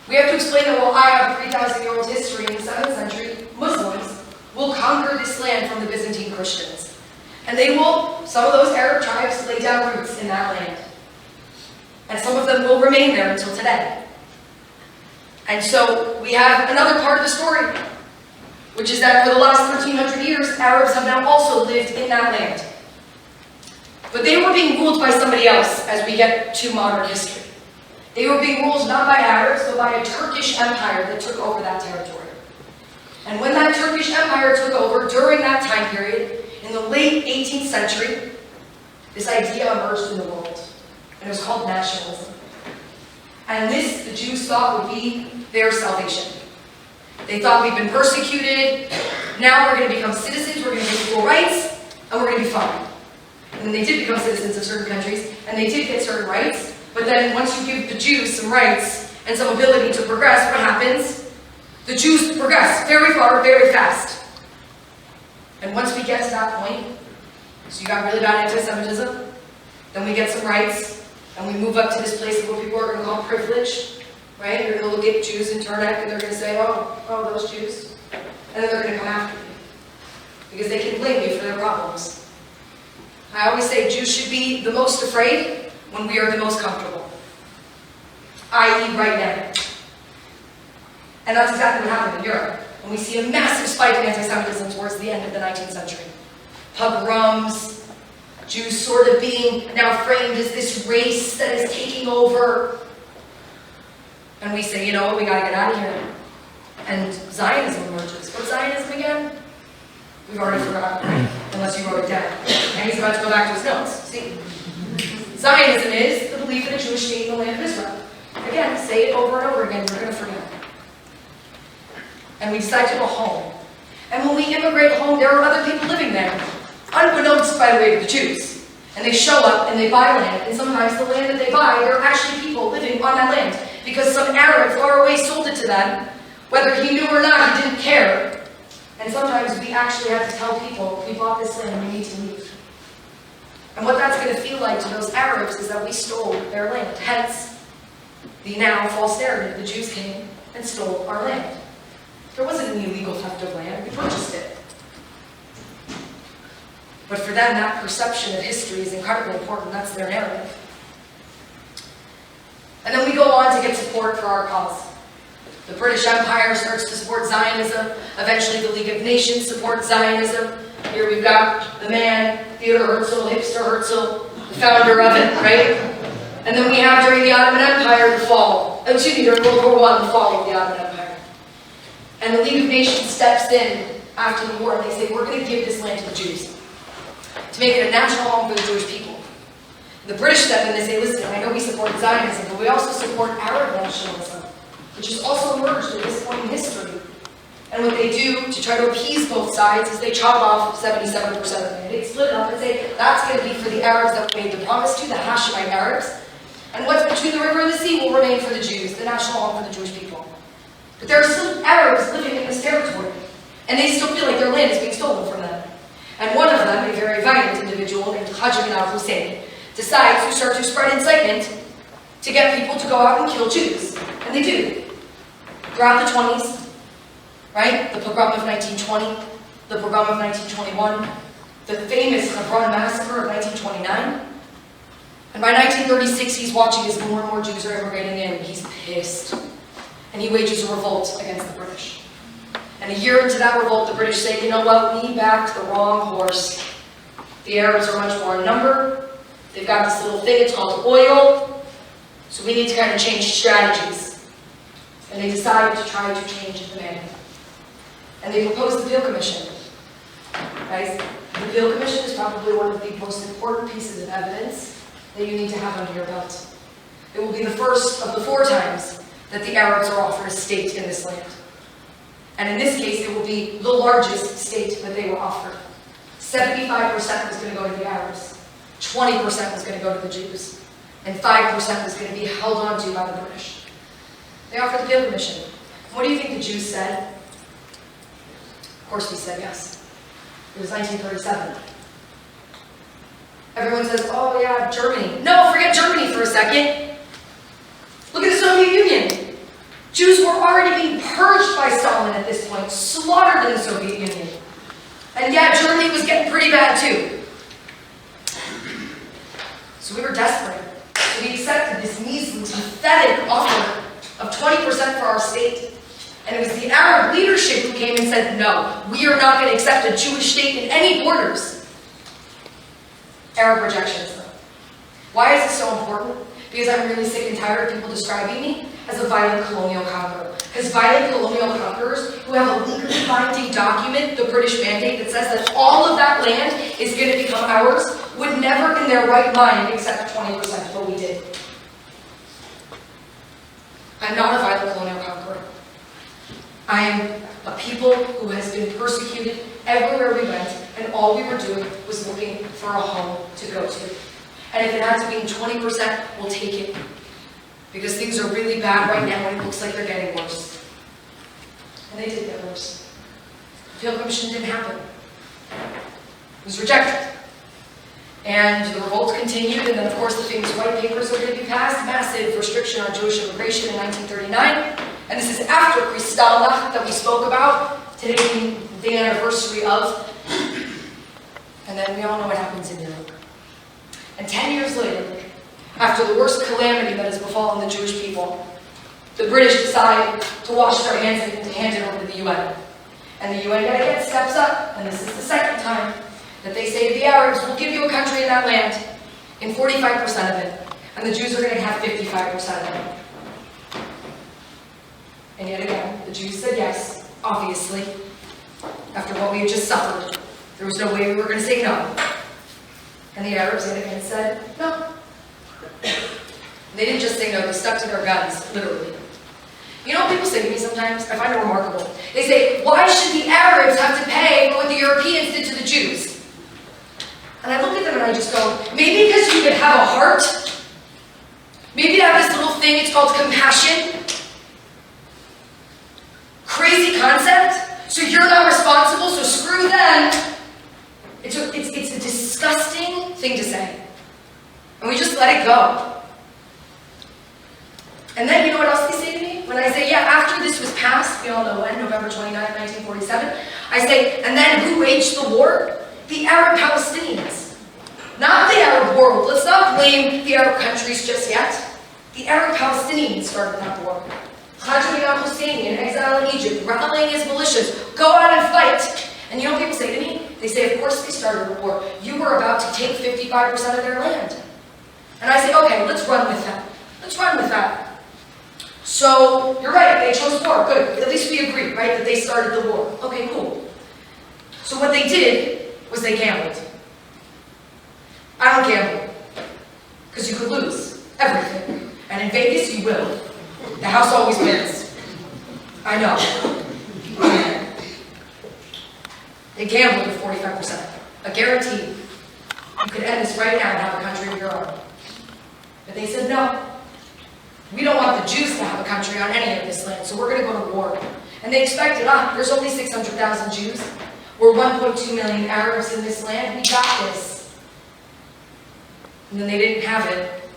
We have to explain that while I have 3,000-year-old history in the 7th century, Muslims will conquer this land from the Byzantine Christians. And they will, some of those Arab tribes, lay down roots in that land. And some of them will remain there until today. And so we have another part of the story. which is that for the last 1,300 years, Arabs have now also lived in that land. But they were being ruled by somebody else as we get to modern history. They were being ruled not by Arabs, but by a Turkish empire that took over that territory. And when that Turkish empire took over during that time period, in the late 18th century, this idea emerged in the world. And it was called nationalism. And this, the Jews thought, would be their salvation. They thought we've been persecuted, now we're going to become citizens, we're going to get equal rights, and we're going to be fine. And then they did become citizens of certain countries, and they did get certain rights, but then once you give the Jews some rights and some ability to progress, what happens? The Jews progress very far, very fast. And once we get to that point, so you got really bad anti-Semitism, then we get some rights, and we move up to this place of what people are going to call privilege, right? You're going to look at Jews in Turnek, and they're going to say, oh, those Jews. And then they're going to come after you. Because they can blame you for their problems. I always say Jews should be the most afraid when we are the most comfortable. I.e. right now. And that's exactly what happened in Europe. And we see a massive spike in anti-Semitism towards the end of the 19th century. Pogroms, Jews sort of being now framed as this race that is taking over. And we say, you know what, we gotta get out of here. And Zionism emerges. What's Zionism again? We've already forgotten, right? Unless you wrote it down. And he's about to go back to his notes. See? Zionism is the belief in a Jewish state in the land of Israel. Again, say it over and over again, we're going to forget. And we decide to go home. And when we immigrate home, there are other people living there, unbeknownst, by the way, to the Jews. And they show up and they buy land, and sometimes the land that they buy, there are actually people living on that land. Because some Arab far away sold it to them, whether he knew or not, he didn't care. And sometimes we actually have to tell people, we bought this land, we need to leave. And what that's going to feel like to those Arabs is that we stole their land. Hence, the now false narrative, the Jews came and stole our land. There wasn't any illegal theft of land, we purchased it. But for them, that perception of history is incredibly important, that's their narrative. And then we go on to get support for our cause. The British Empire starts to support Zionism. Eventually, the League of Nations supports Zionism. Here we've got the man, Theodor Herzl, hipster Herzl, the founder of it, right? And then we have, during the Ottoman Empire, the fall. During World War I, the fall of the Ottoman Empire. And the League of Nations steps in after the war, and they say, we're going to give this land to the Jews, to make it a national home for the Jewish people. The British step in and they say, listen, I know we support Zionism, but we also support Arab nationalism, which has also emerged at this point in history. And what they do to try to appease both sides is they chop off 77% of it. They split it up and say, that's going to be for the Arabs that we made the promise to, the Hashemite Arabs. And what's between the river and the sea will remain for the Jews, the national home for the Jewish people. But there are still Arabs living in this territory. And they still feel like their land is being stolen from them. And one of them, a very violent individual named Haji Hussein, decides to start to spread incitement to get people to go out and kill Jews. And they do. Throughout the 20s, right? The pogrom of 1920, the pogrom of 1921, the famous Hebron massacre of 1929. And by 1936, he's watching as more and more Jews are immigrating in. He's pissed. And he wages a revolt against the British. And a year into that revolt, the British say, you know what, we backed the wrong horse. The Arabs are much more in number. They've got this little thing, it's called oil. So we need to kind of change strategies. And they decide to try to change the mandate. And they propose the Peel Commission. Guys, the Peel Commission is probably one of the most important pieces of evidence that you need to have under your belt. It will be the first of the 4 times that the Arabs are offered a state in this land. And in this case, it will be the largest state that they were offered. 75% was going to go to the Arabs, 20% was going to go to the Jews, and 5% was going to be held on to by the British. They offered the Peel Commission. What do you think the Jews said? Of course we said yes. It was 1937. Everyone says, oh yeah, Germany. No, forget Germany for a second. Look at the Soviet Union. Jews were already being purged by Stalin at this point, slaughtered in the Soviet Union. And yeah, Germany was getting pretty bad too. So we were desperate. So we accepted this measly, pathetic offer of 20% for our state. And it was the Arab leadership who came and said, no, we are not going to accept a Jewish state in any borders. Arab rejectionism. Why is this so important? Because I'm really sick and tired of people describing me as a violent colonial conqueror. Because violent colonial conquerors who have a legally binding document, the British Mandate, that says that all of that land is going to become ours, would never in their right mind accept 20% of what we did. I'm not a violent colonial conqueror. I am a people who has been persecuted everywhere we went, and all we were doing was looking for a home to go to. And if it had to be 20%, we'll take it. Because things are really bad right now, and it looks like they're getting worse. And they did get worse. The Peel Commission didn't happen. It was rejected. And the revolt continued, and then of course the famous white papers are going to be passed, massive restriction on Jewish immigration in 1939. And this is after Kristallnacht that we spoke about, today being the anniversary of. And then we all know what happens in Europe. And 10 years later, after the worst calamity that has befallen the Jewish people, the British decide to wash their hands and to hand it over to the UN. And the UN yet again steps up, and this is the second time that they say to the Arabs, we'll give you a country in that land, in 45% of it, and the Jews are going to have 55% of it. And yet again, the Jews said yes, obviously, after what we had just suffered. There was no way we were going to say no. And the Arabs yet again said no. They didn't just say no, they stuck to their guns, literally. You know what people say to me sometimes? I find it remarkable. They say, why should the Arabs have to pay for what the Europeans did to the Jews? And I look at them and I just go, maybe because you could have a heart? Maybe you have this little thing, it's called compassion? Crazy concept? So you're not responsible, so screw them. It's a disgusting thing to say. And we just let it go. And then you know what else they say to me? When I say, yeah, after this was passed, we all know when, November 29, 1947, I say, and then who waged the war? The Arab Palestinians. Not the Arab world. Let's not blame the Arab countries just yet. The Arab Palestinians started that war. Khaja Husseini in exile in Egypt, rallying his militias, go out and fight. And you know what people say to me? They say, of course they started the war. You were about to take 55% of their land. And I say, okay, let's run with that. Let's run with that. So, you're right, they chose war, good. At least we agree, right, that they started the war. Okay, cool. So what they did was they gambled. I don't gamble. Because you could lose everything. And in Vegas, you will. The house always wins. I know. They gambled with 45%. A guarantee. You could end this right now and have a country of your own. But they said no. We don't want the Jews to have a country on any of this land, so we're going to go to war. And they expected, there's only 600,000 Jews. We're 1.2 million Arabs in this land. We got this. And then they didn't have it.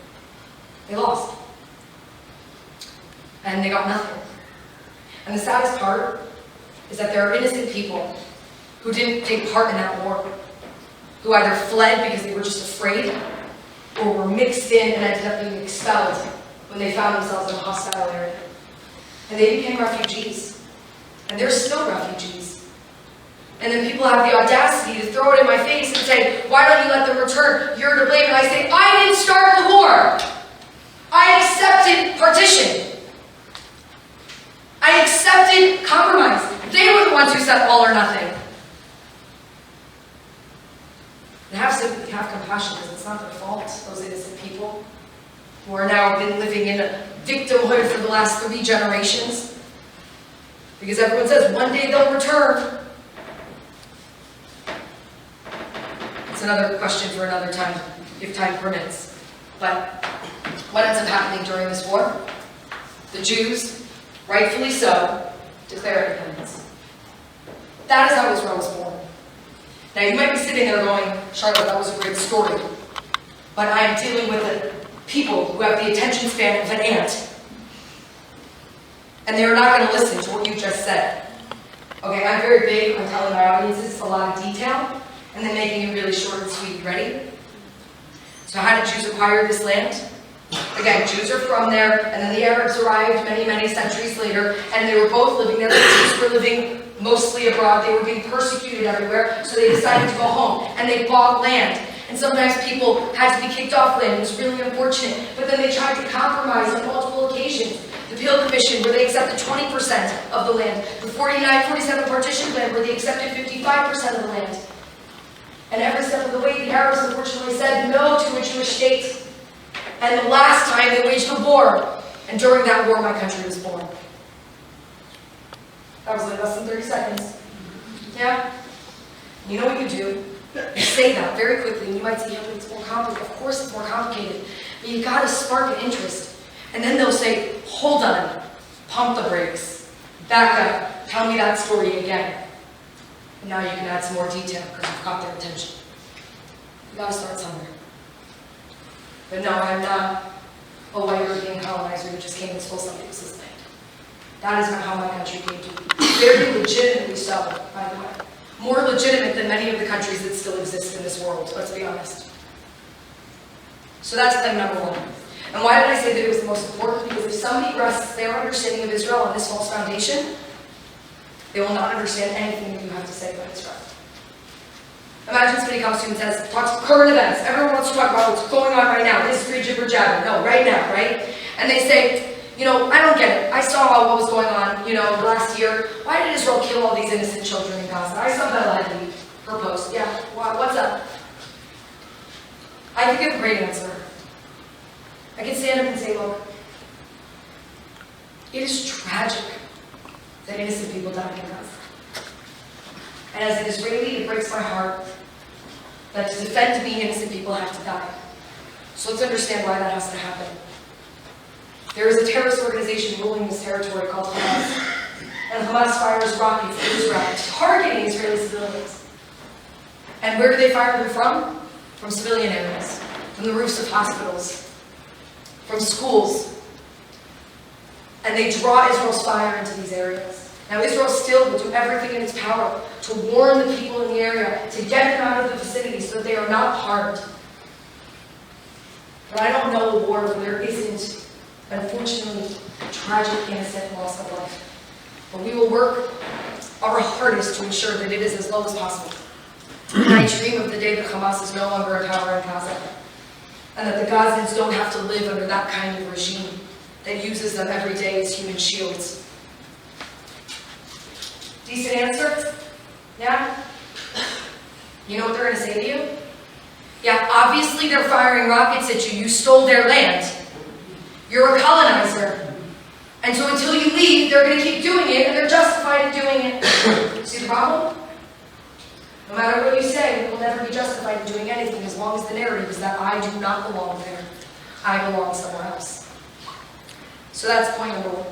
They lost. And they got nothing. And the saddest part is that there are innocent people who didn't take part in that war, who either fled because they were just afraid, or were mixed in and ended up being expelled when they found themselves in a hostile area. And they became refugees. And they're still refugees. And then people have the audacity to throw it in my face and say, why don't you let them return? You're to blame. And I say, I didn't start the war. I accepted partition. I accepted compromise. They were the ones who said all or nothing. They have sympathy, have compassion, because it's not their fault, those innocent people who are now been living in a victimhood for the last 3 generations. Because everyone says one day they'll return. It's another question for another time, if time permits. But what ends up happening during this war? The Jews, rightfully so, declare independence. That is how Israel was born. Now you might be sitting there going, Charlotte, that was a great story. But I am dealing with people who have the attention span of an ant. And they are not going to listen to what you just said. Okay, I'm very big on telling my audiences a lot of detail, and then making it really short and sweet. Ready? So how did Jews acquire this land? Again, Jews are from there, and then the Arabs arrived many, many centuries later, and they were both living there. The Jews were living mostly abroad. They were being persecuted everywhere, so they decided to go home, and they bought land. And sometimes people had to be kicked off land. It was really unfortunate. But then they tried to compromise on multiple occasions. The Peel Commission, where they accepted 20% of the land. The 47 partition plan, where they accepted 55% of the land. And every step of the way, the Arabs unfortunately said no to a Jewish state. And the last time they waged a war. And during that war, my country was born. That was like less than 30 seconds. Yeah? You know what you do? You say that very quickly, and you might say, yeah, but it's more complicated. Of course it's more complicated. But you gotta spark an interest. And then they'll say, hold on, pump the brakes, back up, tell me that story again. And now you can add some more detail because you've caught their attention. You gotta start somewhere. But no, I'm not a white European colonizer who just came and stole somebody else's land. That is not how my country came to be. Very legitimately so, by the way. More legitimate than many of the countries that still exist in this world, let's be honest. So that's claim number one. And why did I say that it was the most important? Because if somebody rests their understanding of Israel on this false foundation, they will not understand anything that you have to say about Israel. Imagine somebody comes to you and says, talks current events. Everyone wants to talk about what's going on right now, history, jibber jabber. No, right now, right? And they say, you know, I don't get it. I saw what was going on, you know, last year. Why did Israel kill all these innocent children in Gaza? I saw Beth her post. Yeah, what's up? I can give a great answer. I can stand up and say, look, it is tragic that innocent people died in Gaza. And as an Israeli, it breaks my heart that to defend me, innocent people have to die. So let's understand why that has to happen. There is a terrorist organization ruling this territory called Hamas. And Hamas fires rockets at Israel, targeting Israeli civilians. And where do they fire them from? From civilian areas, from the roofs of hospitals, from schools. And they draw Israel's fire into these areas. Now Israel still will do everything in its power to warn the people in the area, to get them out of the vicinity so that they are not harmed. But I don't know a war where there isn't, unfortunately, tragic, innocent loss of life. But we will work our hardest to ensure that it is as low as possible. And I dream of the day that Hamas is no longer in power in Gaza, and that the Gazans don't have to live under that kind of regime that uses them every day as human shields. Decent answer? Yeah? You know what they're going to say to you? Yeah, obviously they're firing rockets at you. You stole their land. You're a colonizer. And so until you leave, they're going to keep doing it, and they're justified in doing it. See the problem? No matter what you say, you will never be justified in doing anything as long as the narrative is that I do not belong there. I belong somewhere else. So that's point number one.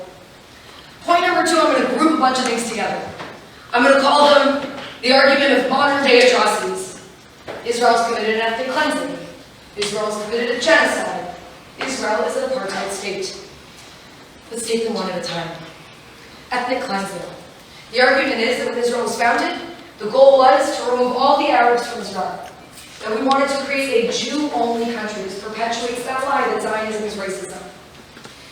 Point number two, I'm going to group a bunch of things together. I'm going to call them the argument of modern-day atrocities. Israel's committed an ethnic cleansing. Israel's committed a genocide. Israel is an apartheid state. Let's take them one at a time. Ethnic cleansing. The argument is that when Israel was founded, the goal was to remove all the Arabs from Israel. And we wanted to create a Jew-only country. This perpetuates that lie that Zionism is racism.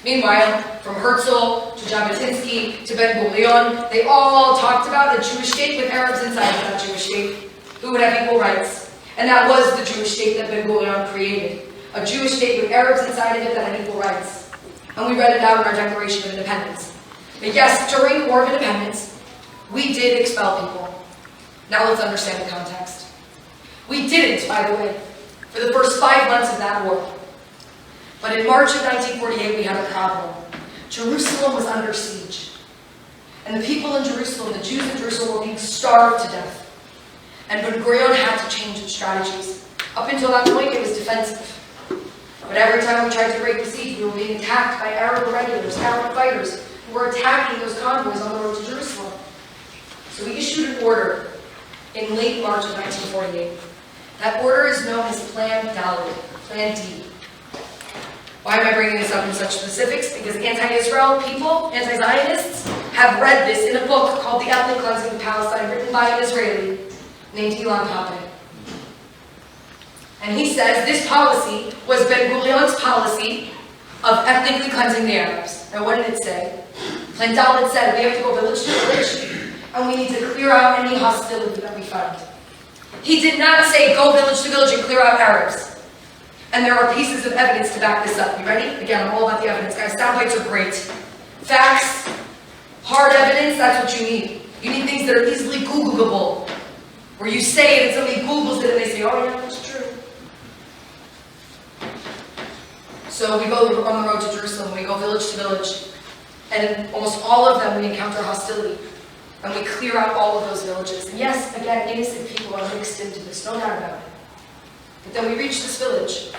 Meanwhile, from Herzl to Jabotinsky to Ben-Gurion, they all talked about a Jewish state with Arabs inside of that Jewish state who would have equal rights. And that was the Jewish state that Ben-Gurion created. A Jewish state with Arabs inside of it that had equal rights. And we read it out in our Declaration of Independence. But yes, during the War of Independence, we did expel people. Now let's understand the context. We didn't, by the way, for the first 5 months of that war. But in March of 1948, we had a problem. Jerusalem was under siege. And the people in Jerusalem, the Jews in Jerusalem, were being starved to death. And Ben-Gurion had to change its strategies. Up until that point, it was defensive. But every time we tried to break the siege, we were being attacked by Arab irregulars, Arab fighters, who were attacking those convoys on the road to Jerusalem. So we issued an order in late March of 1948. That order is known as Plan Dalet, Plan D. Why am I bringing this up in such specifics? Because anti-Israel people, anti-Zionists, have read this in a book called The Ethnic Cleansing of Palestine, written by an Israeli named Ilan Pappé. And he says this policy was Ben-Gurion's policy of ethnically cleansing the Arabs. Now what did it say? Plain Dalit said we have to go village to village and we need to clear out any hostility that we find. He did not say go village to village and clear out Arabs. And there are pieces of evidence to back this up. You ready? Again, I'm all about the evidence, guys. Sound bites are great. Facts, hard evidence, that's what you need. You need things that are easily Googleable. Where you say it and somebody Googles it and they say, oh yeah, that's true. So we go on the road to Jerusalem, we go village to village. And in almost all of them we encounter hostility. And we clear out all of those villages. And yes, again, innocent people are mixed into this, no doubt about it. But then we reach this village.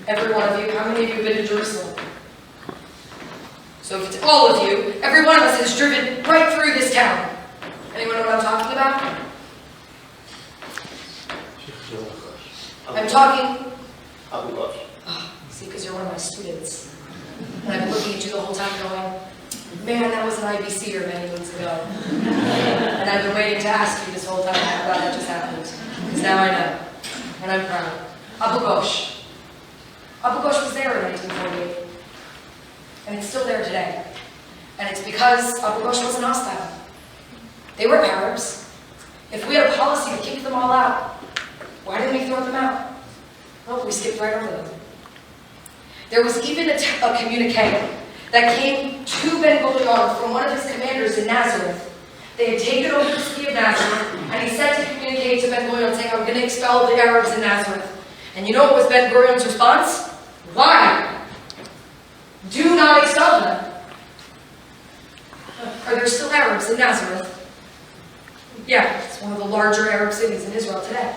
Every one of you, how many of you have been to Jerusalem? So if it's all of you, every one of us has driven right through this town. Anyone know what I'm talking about? I'm talking... Oh, see, because you're one of my students. And I've been looking at you the whole time going, man, that was an IBCer many moons ago. And I've been waiting to ask you this whole time how that just happened. Because now I know. And I'm proud. Abu Ghosh. Abu Ghosh was there in 1948. And it's still there today. And it's because Abu Ghosh wasn't hostile. They were Arabs. If we had a policy to kick them all out, why didn't we throw them out? Well, we skipped right over them. There was even a communique that came to Ben-Gurion from one of his commanders in Nazareth. They had taken over the city of Nazareth, and he sent to communicate to Ben-Gurion saying, I'm going to expel the Arabs in Nazareth. And you know what was Ben-Gurion's response? Why? Do not expel them. Are there still Arabs in Nazareth? Yeah, it's one of the larger Arab cities in Israel today.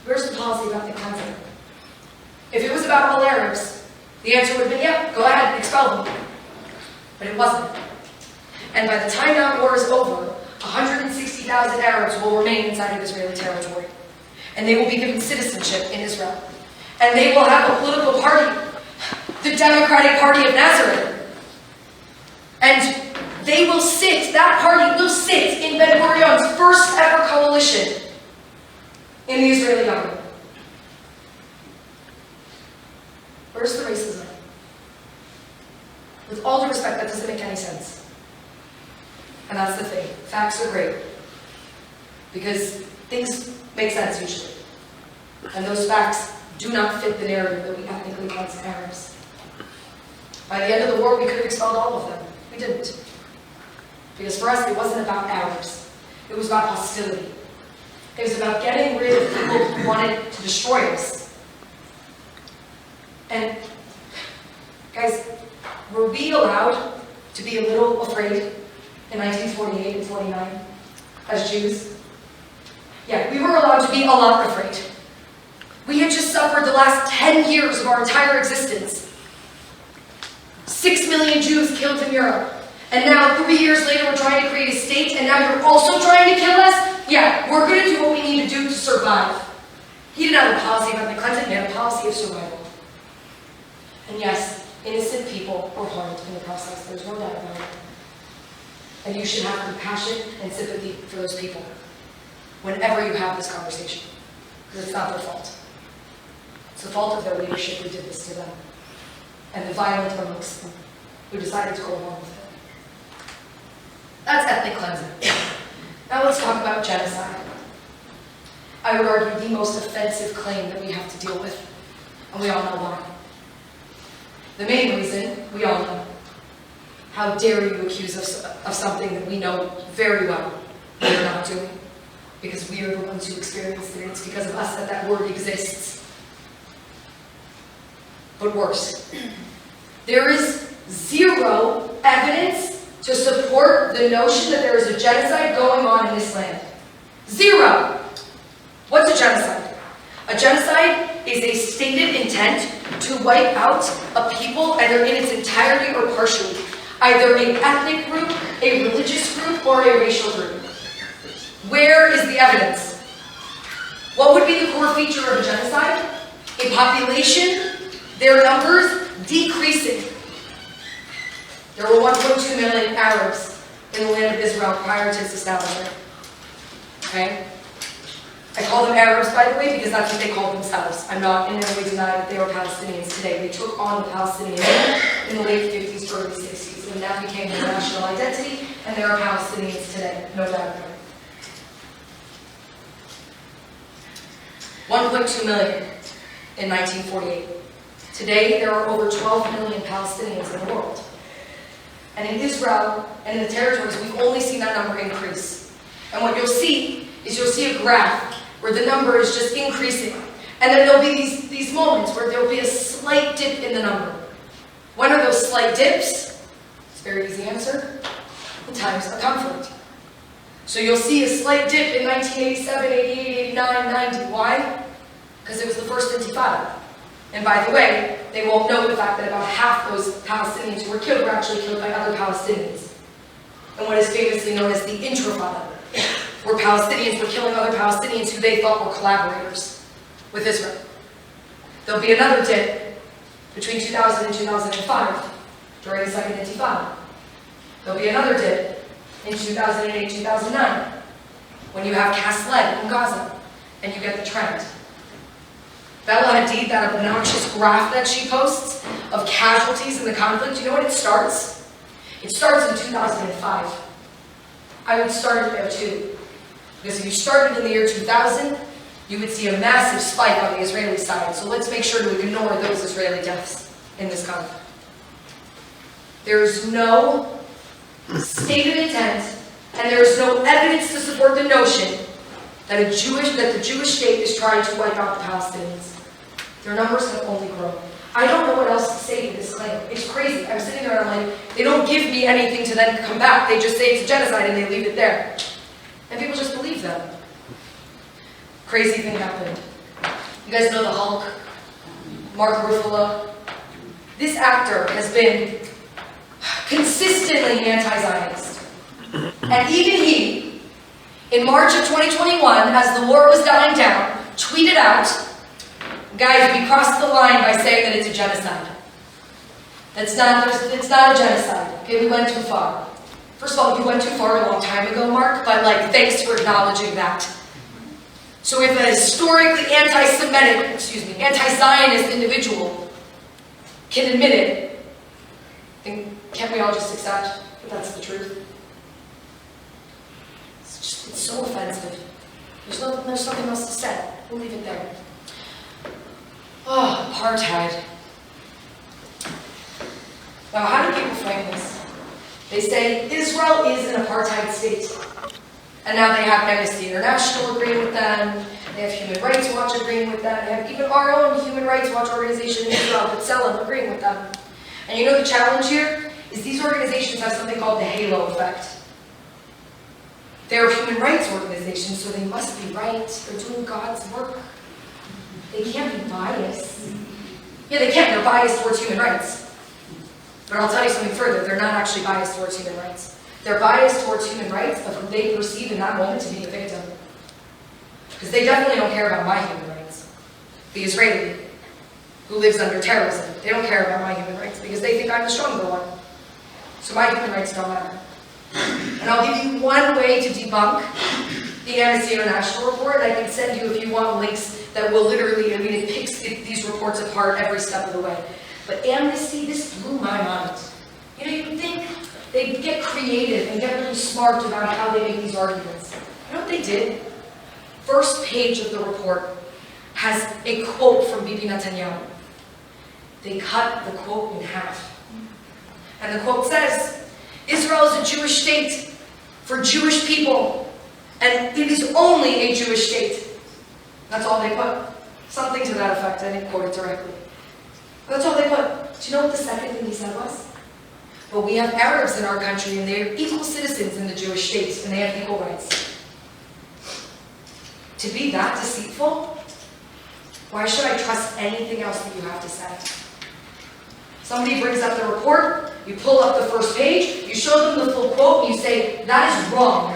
Where's the policy about the cleansing? If it was about all Arabs, the answer would have been, yeah, go ahead, expel them. But it wasn't. And by the time that war is over, 160,000 Arabs will remain inside of Israeli territory. And they will be given citizenship in Israel. And they will have a political party, the Democratic Party of Nazareth. And they will sit, that party will sit in Ben-Gurion's first ever coalition in the Israeli government. Where's the racism? With all due respect, that doesn't make any sense. And that's the thing. Facts are great. Because things make sense usually. And those facts do not fit the narrative that we ethnically cleanse Arabs. By the end of the war, we could have expelled all of them. We didn't. Because for us, it wasn't about Arabs. It was about hostility. It was about getting rid of people who wanted to destroy us. And, guys, were we allowed to be a little afraid in 1948 and 49 as Jews? Yeah, we were allowed to be a lot afraid. We had just suffered the last 10 years of our entire existence. 6 million Jews killed in Europe. And now, 3 years later, we're trying to create a state, and now you're also trying to kill us? Yeah, we're going to do what we need to do to survive. He didn't have a policy about the cleansing, he had a policy of survival. And yes, innocent people were harmed in the process. There's no doubt about it. And you should have compassion and sympathy for those people whenever you have this conversation. Because it's not their fault. It's the fault of their leadership who did this to them. And the violent amongst them who decided to go along with it. That's ethnic cleansing. Now let's talk about genocide. I would argue the most offensive claim that we have to deal with. And we all know why. The main reason, we all know. How dare you accuse us of something that we know very well we're not doing? Because we are the ones who experienced it. It's because of us that that word exists. But worse, there is zero evidence to support the notion that there is a genocide going on in this land. Zero! What's a genocide? A genocide is a stated intent to wipe out a people either in its entirety or partially. Either an ethnic group, a religious group, or a racial group. Where is the evidence? What would be the core feature of a genocide? A population, their numbers decreasing. There were 1.2 million Arabs in the land of Israel prior to its establishment. Okay? I call them Arabs, by the way, because that's what they call themselves. I'm not in any way denying that they were Palestinians today. They took on the Palestinian name in the late 50s, early 60s, and that became their national identity, and they are Palestinians today, no doubt about it. 1.2 million in 1948. Today, there are over 12 million Palestinians in the world. And in Israel and in the territories, we've only seen that number increase. And what you'll see is you'll see a graph where the number is just increasing. And then there'll be these moments where there'll be a slight dip in the number. When are those slight dips? It's a very easy answer. In times of conflict. So you'll see a slight dip in 1987, 88, 89, 90. Why? Because it was the first intifada. And by the way, they won't know the fact that about half those Palestinians who were killed were actually killed by other Palestinians. And what is famously known as the Intifada, where Palestinians were killing other Palestinians who they thought were collaborators with Israel. There'll be another dip between 2000 and 2005 during the Second Intifada. There'll be another dip in 2008, 2009 when you have cast lead in Gaza and you get the trend. Bella Hadid, that obnoxious graph that she posts of casualties in the conflict, you know when it starts? It starts in 2005. I would start it there too. Because if you started in the year 2000, you would see a massive spike on the Israeli side. So let's make sure to ignore those Israeli deaths in this conflict. There is no stated intent, and there is no evidence to support the notion that the Jewish state is trying to wipe out the Palestinians. Their numbers have only grown. I don't know what else to say to this claim. It's crazy. I'm sitting there and I'm like, they don't give me anything to then come back. They just say it's a genocide and they leave it there. And people just believe them. Crazy thing happened. You guys know the Hulk? Mark Ruffalo? This actor has been consistently anti-Zionist. And even he, in March of 2021, as the war was dying down, tweeted out, guys, we crossed the line by saying that it's a genocide. It's not a genocide. Okay, we went too far. First of all, you went too far a long time ago, Mark, but like, thanks for acknowledging that. So if a historically anti-Semitic, anti-Zionist individual can admit it, then can't we all just accept that that's the truth? It's so offensive. There's nothing else to say. We'll leave it there. Oh, apartheid. Now, how do people frame this? They say Israel is an apartheid state. And now they have Amnesty International agreeing with them. They have Human Rights Watch agreeing with them. They have even our own Human Rights Watch organization in Israel, B'Tselem, agreeing with them. And you know the challenge here is these organizations have something called the halo effect. They're human rights organizations, so they must be right. They're doing God's work. They can't be biased. Yeah, they can't. They're biased towards human rights. But I'll tell you something further. They're not actually biased towards human rights. They're biased towards human rights of who they perceive in that moment to be a victim. Because they definitely don't care about my human rights. The Israeli, who lives under terrorism, they don't care about my human rights because they think I'm the stronger one. So my human rights don't matter. And I'll give you one way to debunk the Amnesty International report. I can send you, if you want, links that will literally, it picks these reports apart every step of the way. But Amnesty, this blew my mind. You know, you'd think they'd get creative and get really smart about how they make these arguments. You know what they did? First page of the report has a quote from Bibi Netanyahu. They cut the quote in half. And the quote says, Israel is a Jewish state for Jewish people, and it is only a Jewish state. That's all they put. Something to that effect. I didn't quote it directly. But that's all they put. Do you know what the second thing he said was? But we have Arabs in our country, and they are equal citizens in the Jewish state, and they have equal rights. To be that deceitful, why should I trust anything else that you have to say? Somebody brings up the report, you pull up the first page, you show them the full quote, and you say, that is wrong.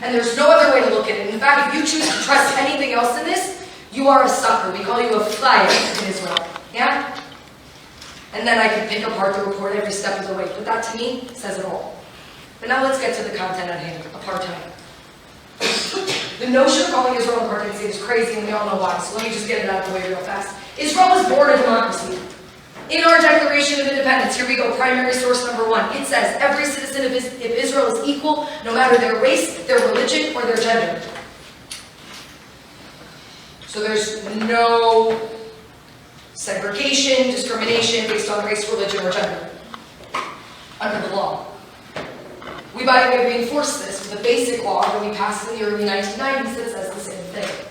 And there's no other way to look at it. In fact, if you choose to trust anything else in this, you are a sucker. We call you a flyer in Israel. Yeah? And then I can pick apart the report every step of the way. But that, to me, says it all. But now let's get to the content at hand, apartheid. The notion of calling Israel an apartheid state is crazy, and we all know why, so let me just get it out of the way real fast. Israel was born a democracy. In our Declaration of Independence, here we go, primary source number 1. It says, every citizen of Israel is equal, no matter their race, their religion, or their gender. So there's no segregation, discrimination based on race, religion, or gender under the law. We, by the way, reinforced this with a basic law that we passed in the early 1990s that says the same thing.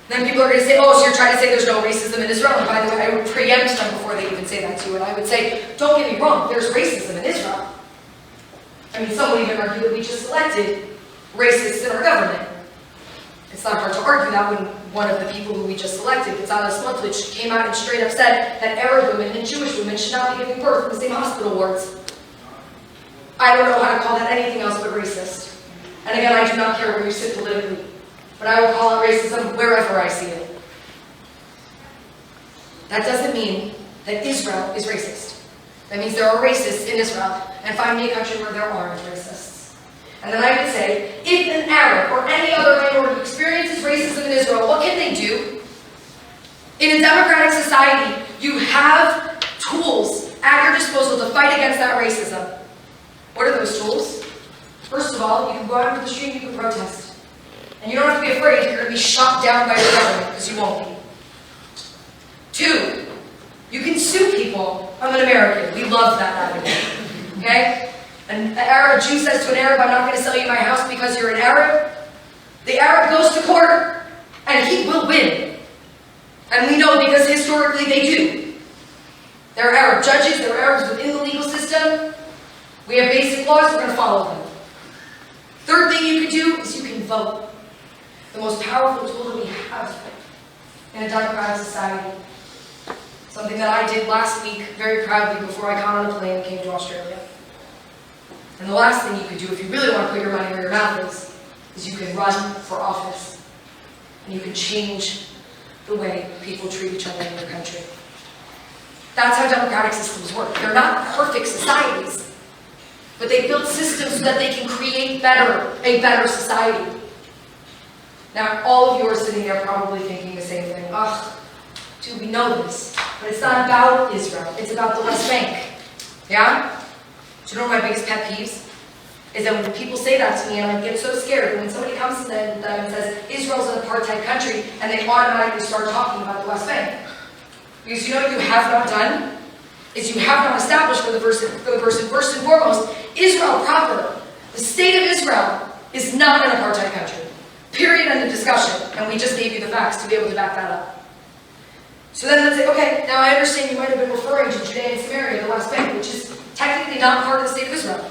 Then people are going to say, oh, so you're trying to say there's no racism in Israel. And by the way, I would preempt them before they even say that to you. And I would say, don't get me wrong, there's racism in Israel. I mean, some would even argue that we just elected racists in our government. It's not hard to argue that when one of the people who we just elected, Weizmann, came out and straight up said that Arab women and Jewish women should not be giving birth in the same hospital wards. I don't know how to call that anything else but racist. And again, I do not care where you sit politically, but I will call it racism wherever I see it. That doesn't mean that Israel is racist. That means there are racists in Israel, and find me a country where there aren't racists. And then I would say, if an Arab or any other minority experiences racism in Israel, what can they do? In a democratic society, you have tools at your disposal to fight against that racism. What are those tools? First of all, you can go out into the street and you can protest. And you don't have to be afraid you're going to be shot down by your government, because you won't be. 2, you can sue people. I'm an American. We love that avenue. Okay? A Jew says to an Arab, I'm not going to sell you my house because you're an Arab. The Arab goes to court, and he will win. And we know because historically they do. There are Arab judges, there are Arabs within the legal system. We have basic laws, we're going to follow them. 3rd thing you can do is you can vote. The most powerful tool that we have in a democratic society. Something that I did last week very proudly before I got on a plane and came to Australia. And the last thing you could do if you really want to put your money where your mouth is you can run for office. And you can change the way people treat each other in your country. That's how democratic systems work. They're not perfect societies, but they build systems so that they can create a better society. Now, all of you are sitting there probably thinking the same thing. Ugh, dude, we know this. But it's not about Israel. It's about the West Bank. Yeah? Do you know what my biggest pet peeves? Is that when people say that to me, and I get so scared, when somebody comes to them and says, Israel's an apartheid country, and they automatically start talking about the West Bank. Because you know what you have not done? Is you have not established for the person, first and foremost, Israel proper. The state of Israel is not an apartheid country. Period, end of discussion. And we just gave you the facts to be able to back that up. So then let's say, okay, now I understand you might have been referring to Judea and Samaria, the West Bank, which is technically not part of the state of Israel.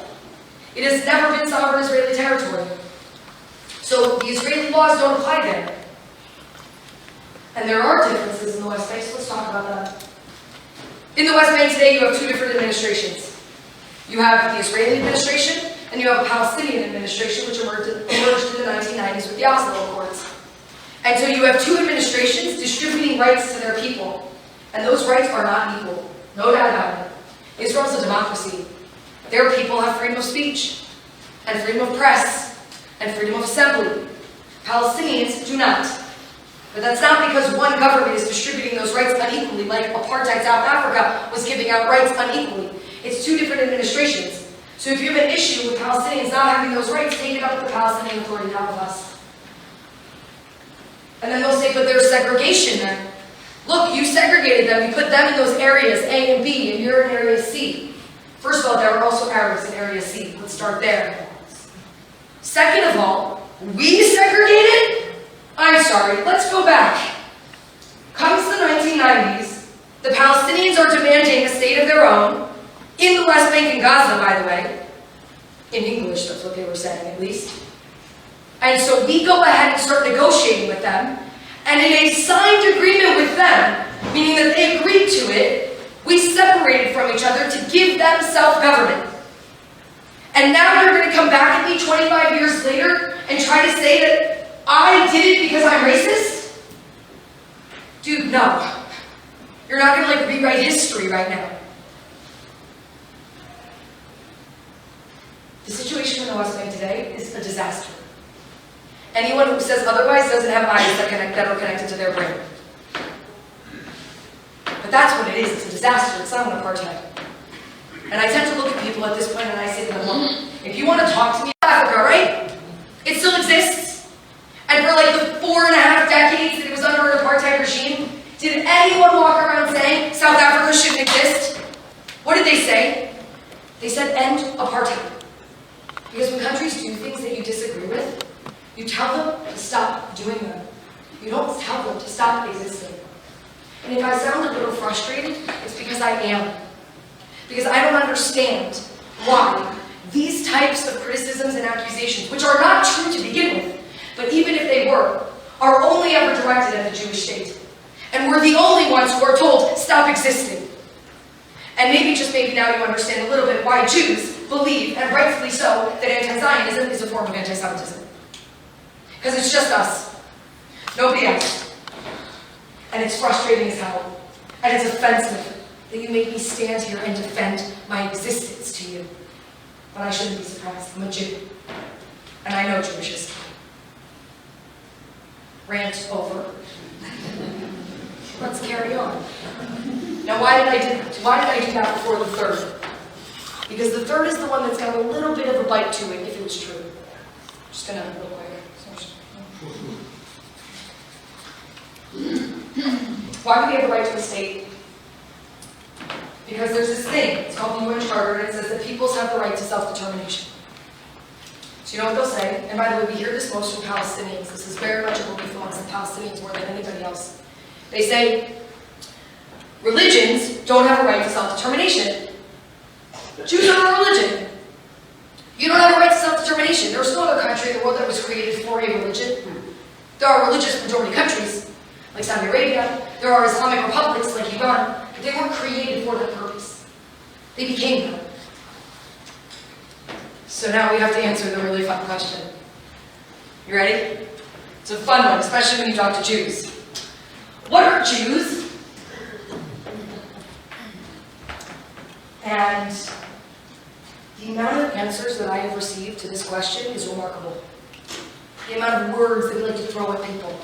It has never been sovereign Israeli territory. So the Israeli laws don't apply there. And there are differences in the West Bank, so let's talk about that. In the West Bank today, you have 2 different administrations. You have the Israeli administration, and you have a Palestinian administration, which emerged in the 1990s with the Oslo Accords. And so you have 2 administrations distributing rights to their people. And those rights are not equal. No doubt about it. Israel is a democracy. Their people have freedom of speech, and freedom of press, and freedom of assembly. Palestinians do not. But that's not because one government is distributing those rights unequally, like apartheid South Africa was giving out rights unequally. It's 2 different administrations. So if you have an issue with Palestinians not having those rights, take it up with the Palestinian Authority, not with us. And then they'll say, but there's segregation then. Look, you segregated them, you put them in those areas, A and B, and you're in area C. First of all, there are also Arabs in area C. Let's start there. Second of all, we segregated? I'm sorry, let's go back. Comes the 1990s, the Palestinians are demanding a state of their own, in the West Bank and Gaza, by the way. In English, that's what they were saying, at least. And so we go ahead and start negotiating with them, and in a signed agreement with them, meaning that they agreed to it, we separated from each other to give them self-government. And now you're going to come back at me 25 years later and try to say that I did it because I'm racist? Dude, no. You're not going to rewrite history right now. The situation in the West Bank today is a disaster. Anyone who says otherwise doesn't have eyes that are connected to their brain. But that's what it is. It's a disaster. It's not an apartheid. And I tend to look at people at this point and I say to them, look, if you want to talk to me about Africa, right? It still exists. And for like the 4.5 decades that it was under an apartheid regime, did anyone walk around saying South Africa shouldn't exist? What did they say? They said end apartheid. Because when countries do things that you disagree with, you tell them to stop doing them. You don't tell them to stop existing. And if I sound a little frustrated, it's because I am. Because I don't understand why these types of criticisms and accusations, which are not true to begin with, but even if they were, are only ever directed at the Jewish state. And we're the only ones who are told, stop existing. And maybe, just maybe now you understand a little bit why Jews believe, and rightfully so, that anti-Zionism is a form of anti-Semitism. Because it's just us. Nobody else. And it's frustrating as hell. And it's offensive that you make me stand here and defend my existence to you. But I shouldn't be surprised. I'm a Jew. And I know Jewish history. Rant over. Let's carry on. Now, why did I do that before the third? Because the third is the one that's got a little bit of a bite to it, if it was true. Just gonna real quick. Why do we have a right to a state? Because there's this thing, it's called the UN Charter, and it says that peoples have the right to self-determination. So you know what they'll say, and by the way, we hear this most from Palestinians. This is very much a belief amongst the Palestinians more than anybody else. They say, religions don't have a right to self-determination. Jews are a religion. You don't have a right to self-determination. There's no other country in the world that was created for a religion. There are religious majority countries, like Saudi Arabia. There are Islamic republics, like Iran. But they weren't created for that purpose. They became them. So now we have to answer the really fun question. You ready? It's a fun one, especially when you talk to Jews. What are Jews? And the amount of answers that I have received to this question is remarkable. The amount of words that we like to throw at people.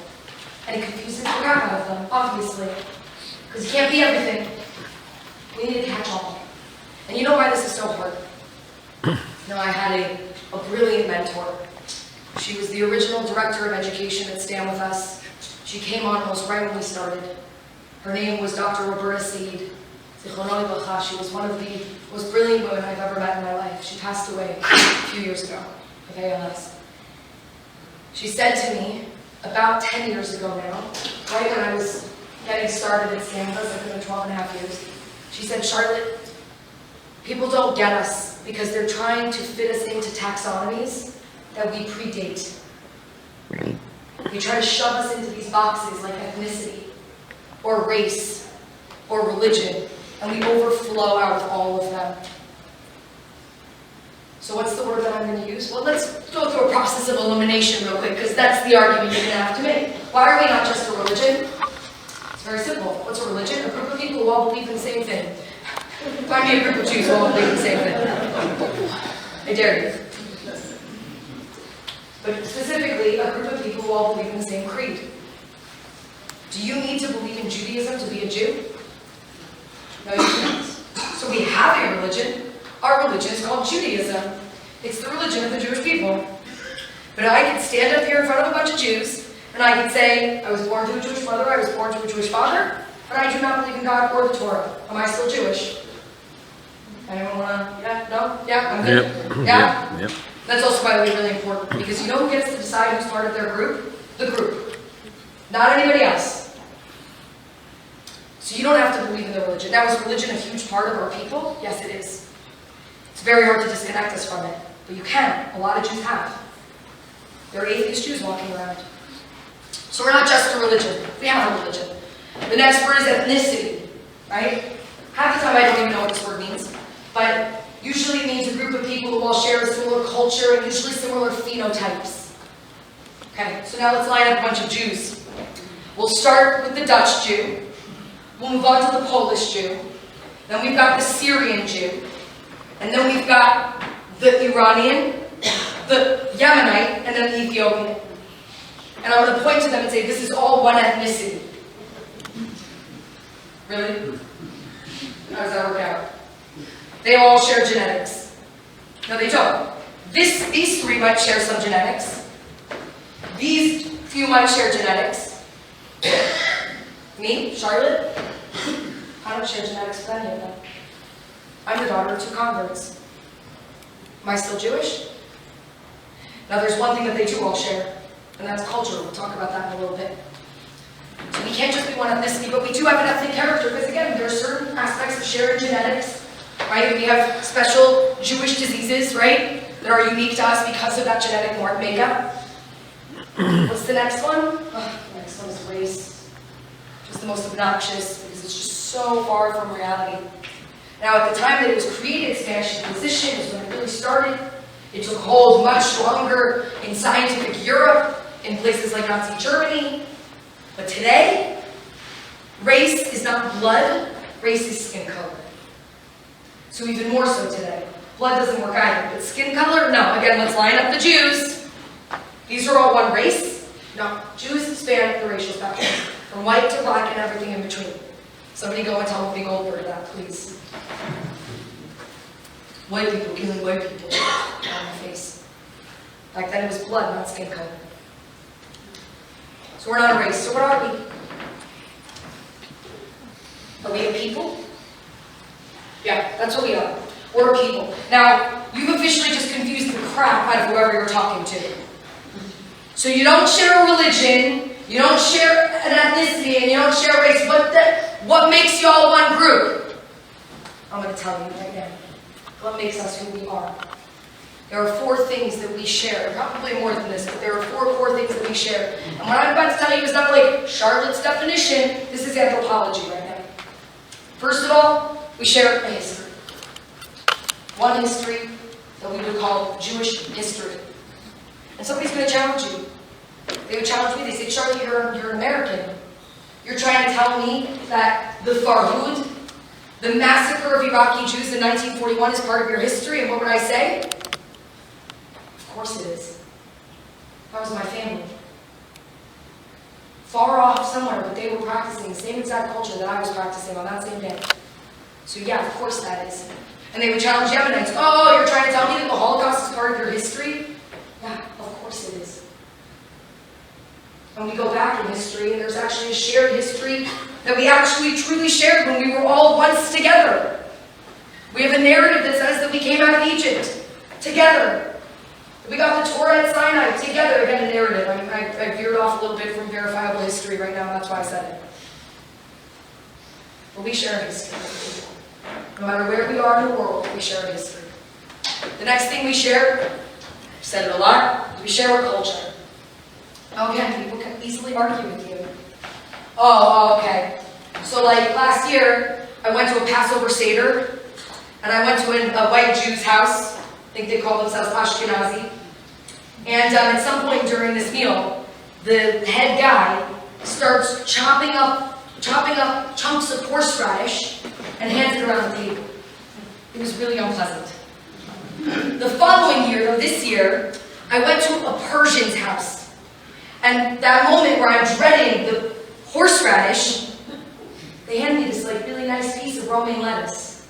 And it confuses the crap out of them, obviously. Because you can't be everything. We need to catch all. And you know why this is so hard? I had a brilliant mentor. She was the original director of education at StandWithUs. She came on almost right when we started. Her name was Dr. Roberta Seed. She was one of the most brilliant women I've ever met in my life. She passed away a few years ago with ALS. She said to me, about 10 years ago now, right when I was getting started at StandWithUs, I've been there 12.5 years, she said, Charlotte, people don't get us because they're trying to fit us into taxonomies that we predate. They try to shove us into these boxes like ethnicity, or race, or religion, and we overflow out of all of them. So what's the word that I'm going to use? Well, let's go through a process of elimination real quick, because that's the argument you're going to have to make. Why are we not just a religion? It's very simple. What's a religion? A group of people who all believe in the same thing. Find me a group of Jews who all believe in the same thing. I dare you. But specifically, a group of people who all believe in the same creed. Do you need to believe in Judaism to be a Jew? No, you don't. So we have a religion. Our religion is called Judaism. It's the religion of the Jewish people. But I can stand up here in front of a bunch of Jews, and I can say, I was born to a Jewish mother, I was born to a Jewish father, but I do not believe in God or the Torah. Am I still Jewish? Anyone wanna, yeah, no? Yeah, I'm good? Yep. Yeah? Yep. That's also, by the way, really important, because you know who gets to decide who's part of their group? The group. Not anybody else. So you don't have to believe in the religion. Now, is religion a huge part of our people? Yes, it is. It's very hard to disconnect us from it, but you can. A lot of Jews have. There are atheist Jews walking around. So we're not just a religion. We have a religion. The next word is ethnicity, right? Half the time I don't even know what this word means, but usually it means a group of people who all share a similar culture and usually similar phenotypes. Okay, so now let's line up a bunch of Jews. We'll start with the Dutch Jew. We'll move on to the Polish Jew. Then we've got the Syrian Jew. And then we've got the Iranian, the Yemenite, and then the Ethiopian. and I'm going to point to them and say, this is all one ethnicity. Really? How does that work out? They all share genetics. No, they don't. These three might share some genetics. These few might share genetics. Me, Charlotte, I don't share genetics with any of them. I'm the daughter of 2 converts. Am I still Jewish? Now there's one thing that they do all share, and that's culture. We'll talk about that in a little bit. So we can't just be one ethnicity, but we do have an ethnic character, because again, there are certain aspects of shared genetics, right? We have special Jewish diseases, right, that are unique to us because of that genetic makeup. What's the next one? Oh, the next one is race. Just the most obnoxious, because it's just so far from reality. Now, at the time that it was created, Spanish Inquisition is when it really started. It took hold much longer in scientific Europe, in places like Nazi Germany. But today, race is not blood, race is skin color. So even more so today. Blood doesn't work either, but skin color, no. Again, let's line up the Jews. These are all one race. No, Jews span the racial spectrum, from white to black and everything in between. Somebody go and tell Whoopi Goldberg that, please. White people killing white people on my face. Back then it was blood, not skin color. So we're not a race. So what are we? Are we a people? Yeah, that's what we are. We're a people. Now, you've officially just confused the crap out of whoever you're talking to. So you don't share a religion, you don't share an ethnicity, and you don't share race. What makes y'all one group? I'm going to tell you right now. What makes us who we are. There are 4 things that we share. Probably more than this, but there are 4 core things that we share. And what I'm about to tell you is not like Charlotte's definition. This is anthropology right now. First of all, we share a history. One history that we would call Jewish history. And somebody's going to challenge you. They would challenge me. They say, Charlotte, you're an American. You're trying to tell me that the Farhud, the massacre of Iraqi Jews in 1941 is part of your history, and what would I say? Of course it is. That was my family. Far off somewhere, but they were practicing the same exact culture that I was practicing on that same day. So yeah, of course that is. And they would challenge Yemenites, oh, you're trying to tell me that the Holocaust is part of your history? Yeah, of course it is. And we go back in history, and there's actually a shared history that we actually truly shared when we were all once together. We have a narrative that says that we came out of Egypt together. We got the Torah at Sinai together. Again, a narrative. I veered off a little bit from verifiable history right now, and that's why I said it. But we share a history. No matter where we are in the world, we share a history. The next thing we share, I've said it a lot, we share our culture. Now again, people can easily argue with you. Oh, okay. So like last year, I went to a Passover Seder, and I went to a white Jew's house. I think they call themselves Ashkenazi. And at some point during this meal, the head guy starts chopping up chunks of horseradish and hands it around the table. It was really unpleasant. The following year, this year, I went to a Persian's house. And that moment where I'm dreading the horseradish, they handed me this like really nice piece of romaine lettuce.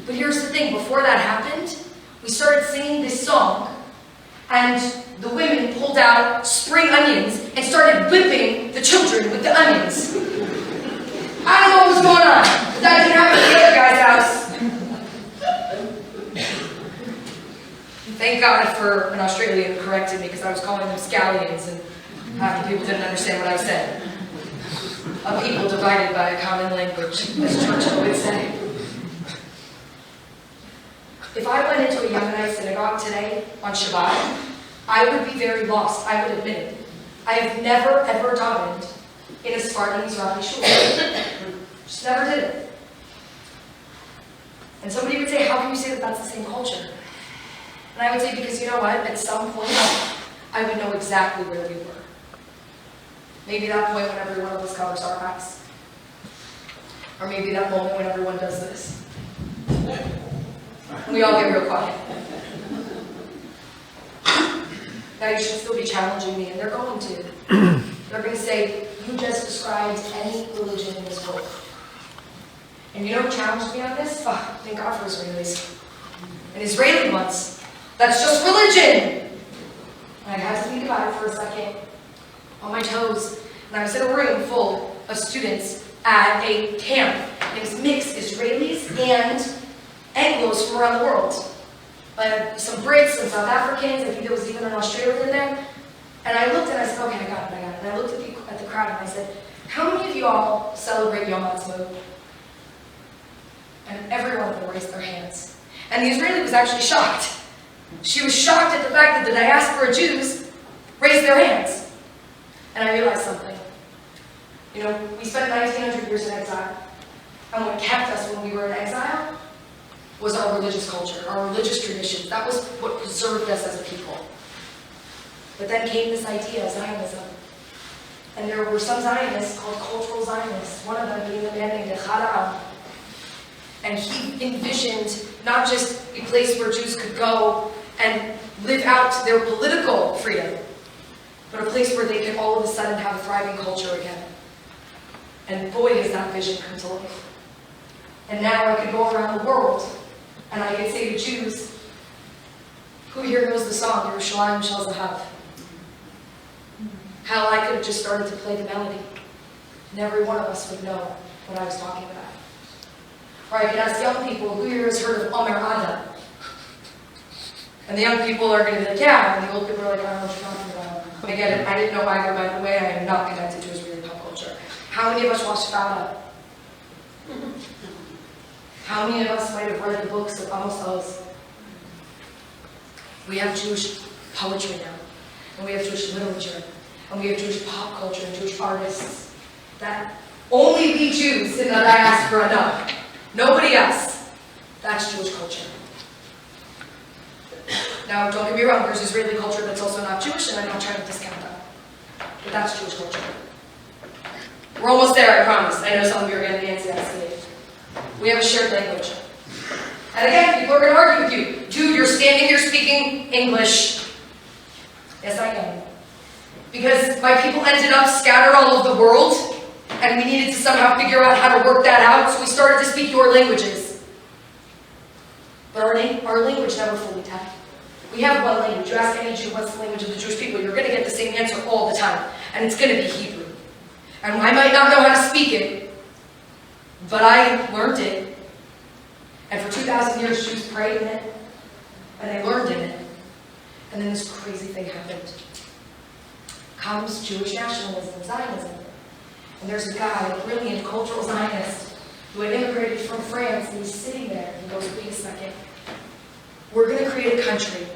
But here's the thing, before that happened, we started singing this song, and the women pulled out spring onions and started whipping the children with the onions. I don't know what was going on, but that didn't happen at the other guy's house. Thank God for an Australian who corrected me, because I was calling them scallions, and half the people didn't understand what I said. A people divided by a common language, as Churchill would say. If I went into a Yemenite synagogue today on Shabbat, I would be very lost, I would admit it. I have never, ever davened in a Spartan Israeli shul. Just never did it. And somebody would say, how can you say that that's the same culture? And I would say, because you know what? At some point, I would know exactly where we were. Maybe that point when every one of us covers our eyes. Or maybe that moment when everyone does this. And we all get real quiet. Now you should still be challenging me, and they're going to. They're going to say, you just described any religion in this world. And you know who challenged me on this? Thank God for Israelis. And Israeli ones. That's just religion. And I had to think about it for a second. On my toes. And I was in a room full of students at a camp. It was mixed Israelis and Anglos from around the world. Some Brits, some South Africans, I think there was even an Australian there. And I looked and I said, okay, I got it. And I looked at the crowd and I said, how many of you all celebrate Yom Ha'atzmaut? And every one of them raised their hands. And the Israeli was actually shocked. She was shocked at the fact that the diaspora Jews raised their hands. And I realized something. You know, we spent 1900 years in exile. And what kept us when we were in exile was our religious culture, our religious traditions. That was what preserved us as a people. But then came this idea of Zionism. And there were some Zionists called cultural Zionists, one of them being a man named Korchak. And he envisioned not just a place where Jews could go and live out their political freedom, but a place where they could all of a sudden have a thriving culture again. And boy, has that vision come to life. And now I could go around the world and I could say to Jews, who here knows the song, Yerushalayim Shel Zahav? How I could have just started to play the melody, and every one of us would know what I was talking about. Or I could ask young people, who here has heard of Omer Adam? And the young people are going to be like, yeah, and the old people are like, I don't know what you're talking about. I get it, I didn't know Iger, by the way, I am not connected to Israeli pop culture. How many of us watched Fada? How many of us might have read the books of Amos Oz? We have Jewish poetry now, and we have Jewish literature, and we have Jewish pop culture and Jewish artists that only we Jews in the diaspora know. Nobody else. That's Jewish culture. Now, don't get me wrong, there's Israeli culture that's also not Jewish, and I'm not trying to discount that. But that's Jewish culture. We're almost there, I promise. I know some of you are going to answer that today. We have a shared language. And again, people are going to argue with you. Dude, you're standing here speaking English. Yes, I am. Because my people ended up scattered all over the world, and we needed to somehow figure out how to work that out, so we started to speak your languages. But our language never fully died. We have one language. You ask any Jew what's the language of the Jewish people, you're going to get the same answer all the time, and it's going to be Hebrew. And I might not know how to speak it, but I learned it. And for 2,000 years, Jews prayed in it, and they learned in it. And then this crazy thing happened. Comes Jewish nationalism, Zionism. And there's a guy, a brilliant cultural Zionist, who had immigrated from France, and he's sitting there, and he goes, wait a second. We're going to create a country.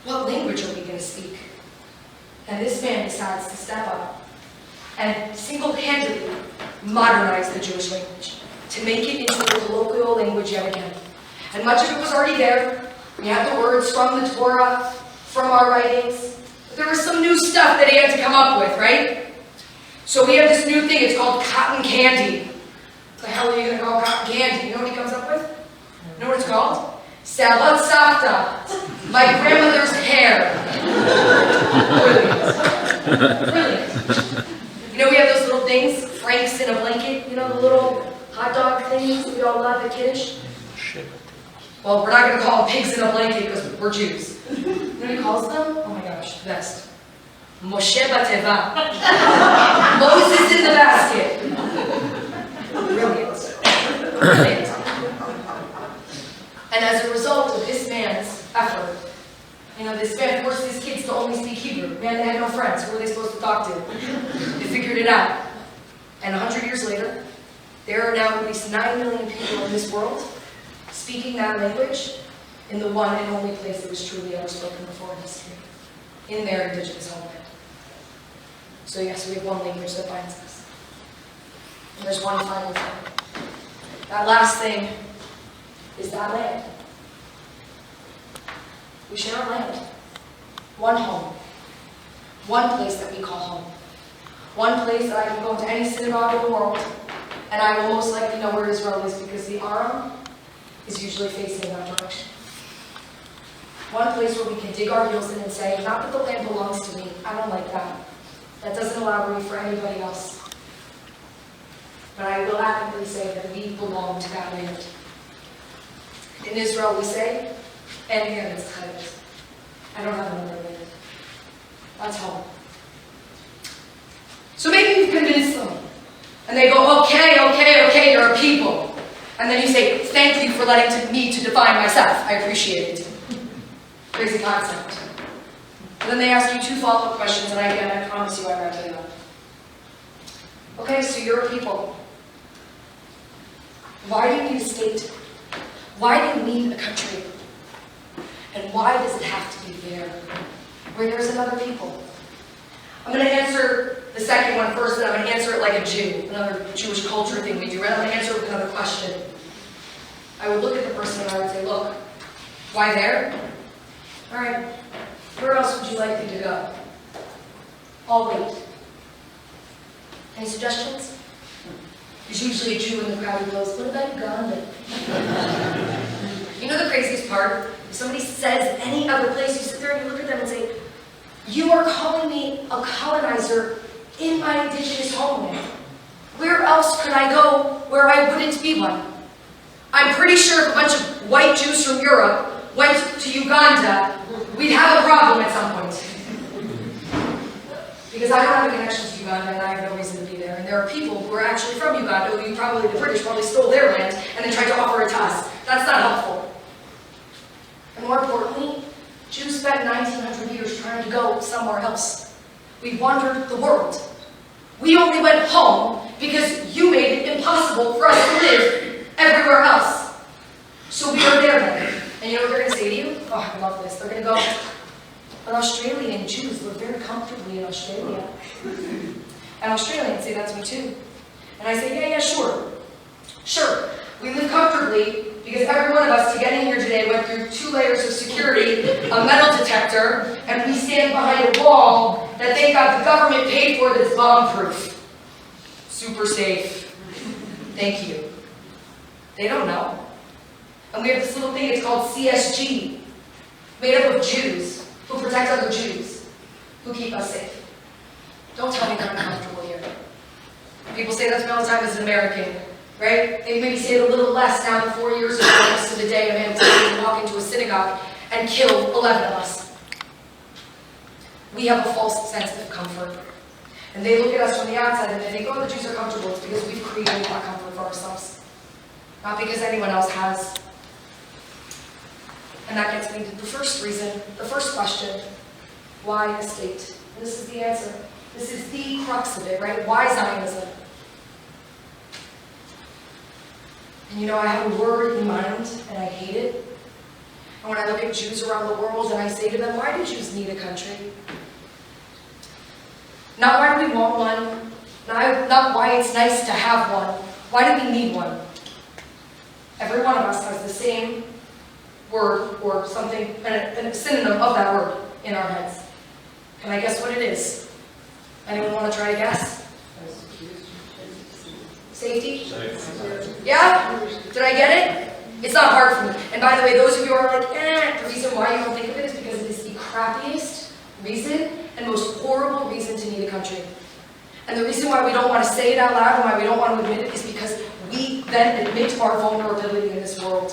What language are we going to speak? And this man decides to step up and single-handedly modernize the Jewish language, to make it into a colloquial language yet again. And much of it was already there. We had the words from the Torah, from our writings. But there was some new stuff that he had to come up with, right? So we have this new thing, it's called cotton candy. What the hell are you going to call cotton candy? You know what he comes up with? You know what it's called? Salat Safta. My grandmother's hair. Brilliant. Brilliant. You know we have those little things, Franks in a blanket, you know, the little hot dog things that we all love at Kiddush? Well, we're not going to call them pigs in a blanket because we're Jews. You know what he calls them? Oh my gosh, the best. Moshe Bateva. Moses in the basket. Brilliant. Brilliant. And as a result of this man's effort, you know, this man forced his kids to only speak Hebrew. Man, they had no friends. Who were they supposed to talk to? They figured it out. And 100 years later, there are now at least 9 million people in this world speaking that language in the one and only place that was truly ever spoken before in history, in their indigenous homeland. So yes, we have one language that binds us. And there's one final thing. That last thing is that land. We share a land. One home. One place that we call home. One place that I can go into any synagogue in the world, and I will most likely know where Israel is because the Aram is usually facing that direction. One place where we can dig our heels in and say, not that the land belongs to me, I don't like that. That doesn't elaborate for anybody else. But I will actively say that we belong to that land. In Israel we say, and here it's Chet. I don't have another land. That's home. So maybe you've convinced them. And they go, okay, you're a people. And then you say, thank you for letting me to define myself. I appreciate it. Crazy concept. And then they ask you 2 follow-up questions, and I promise you I'm wrapping up. Okay, so you're a people. Why do you need a state? Why do you need a country? And why does it have to be there, where there's another people? I'm going to answer the second one first, and I'm going to answer it like a Jew, another Jewish culture thing we do, right? I'm going to answer it with another question. I would look at the person and I would say, look, why there? All right, where else would you like me to go? I'll wait. Any suggestions? There's usually a Jew in the crowd who goes, what about Uganda? You know the craziest part? If somebody says any other place, you sit there and you look at them and say, you are calling me a colonizer in my indigenous homeland. Where else could I go where I wouldn't be one? I'm pretty sure if a bunch of white Jews from Europe went to Uganda, we'd have a problem at some point. Because I don't have a connection to Uganda and I have no reason to be there. And there are people who are actually from Uganda who probably the British probably stole their land and then tried to offer it to us. That's not helpful. And more importantly, Jews spent 1900 years trying to go somewhere else. We wandered the world. We only went home because you made it impossible for us to live everywhere else. So we are there then. And you know what they're going to say to you? Oh, I love this. They're going to go, but Australian Jews live very comfortably in Australia. And Australians say that to me too. And I say, yeah, sure. Sure, we live comfortably because every one of us to get in here today went through 2 layers of security, a metal detector, and we stand behind a wall that thank God the government paid for that's bomb-proof. Super safe. Thank you. They don't know. And we have this little thing, it's called CSG, made up of Jews who protect other Jews, who keep us safe. Don't tell me they're uncomfortable here. People say that to me all the time as an American, right? They maybe say it a little less now than 4 years ago, most of the day a man would walk into a synagogue and kill 11 of us. We have a false sense of comfort. And they look at us from the outside and they think, oh, the Jews are comfortable. It's because we've created that comfort for ourselves. Not because anyone else has. And that gets me to the first reason, the first question. Why a state? And this is the answer. This is the crux of it, right? Why Zionism? And you know, I have a word in mind, and I hate it. And when I look at Jews around the world, and I say to them, why do Jews need a country? Not why do we want one, not why it's nice to have one. Why do we need one? Every one of us has the same word or something, a synonym of that word in our heads. Can I guess what it is? Anyone want to try to guess? Safety? Yeah? Did I get it? It's not hard for me. And by the way, those of you who are like, the reason why you don't think of it is because it is the crappiest reason and most horrible reason to need a country. And the reason why we don't want to say it out loud and why we don't want to admit it is because we then admit our vulnerability in this world.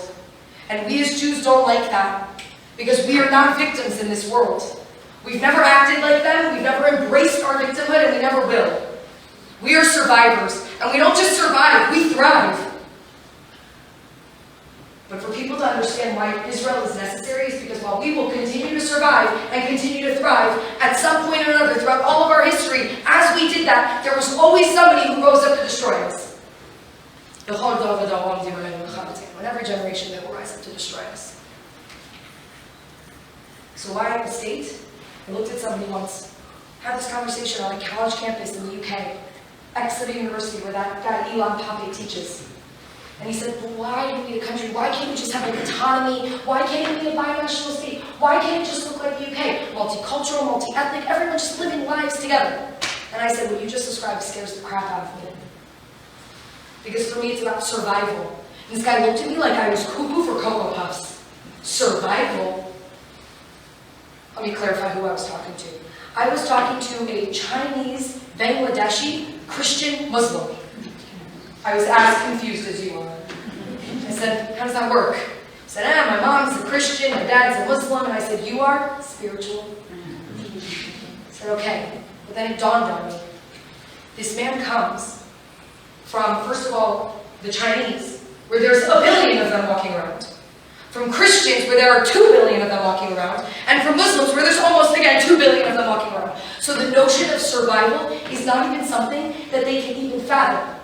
And we as Jews don't like that because we are not victims in this world. We've never acted like them, we've never embraced our victimhood, and we never will. We are survivors. And we don't just survive, we thrive. But for people to understand why Israel is necessary is because while we will continue to survive and continue to thrive, at some point or another throughout all of our history, as we did that, there was always somebody who rose up to destroy us. In every generation that will rise up to destroy us. So why a state? I looked at somebody once, had this conversation on a college campus in the UK, Exeter University, where that guy Elon Pape teaches. And he said, well, why do we need a country? Why can't we just have an autonomy? Why can't it be a binational state? Why can't it just look like the UK? Multicultural, multi-ethnic, everyone just living lives together. And I said, what you just described scares the crap out of me. Because for me, it's about survival. And this guy looked at me like I was cuckoo for Cocoa Puffs. Survival? Let me clarify who I was talking to. I was talking to a Chinese, Bangladeshi, Christian Muslim. I was as confused as you are. I said, how does that work? He said, my mom's a Christian, my dad's a Muslim, and I said, you are? Spiritual. I said, okay. But then it dawned on me. This man comes from, first of all, the Chinese, where there's 1 billion of them walking around. From Christians, where there are 2 billion of them walking around. And from Muslims, where there's almost, again, 2 billion of them walking around. So the notion of survival is not even something that they can even fathom.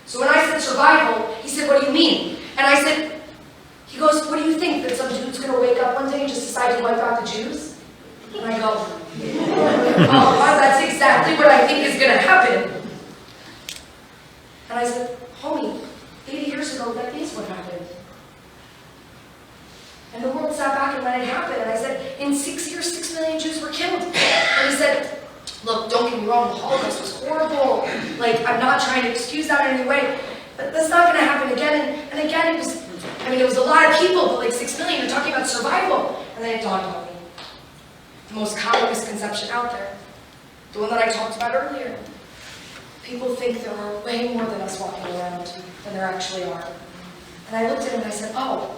So when I said survival, he said, what do you mean? And I said, he goes, what do you think? That some dude's going to wake up one day and just decide to wipe out the Jews? And I go, oh, that's exactly what I think is going to happen. And I said, homie, 80 years ago, that is what happened. And the world sat back and let it happen. And I said, in 6 years, 6 million Jews were killed. And he said, look, don't get me wrong, the Holocaust was horrible. Like, I'm not trying to excuse that in any way. But that's not going to happen again. And again, it was a lot of people, but like 6 million, you're talking about survival. And then it dawned on me. The most common misconception out there. The one that I talked about earlier. People think there are way more than us walking around than there actually are. And I looked at him and I said, oh,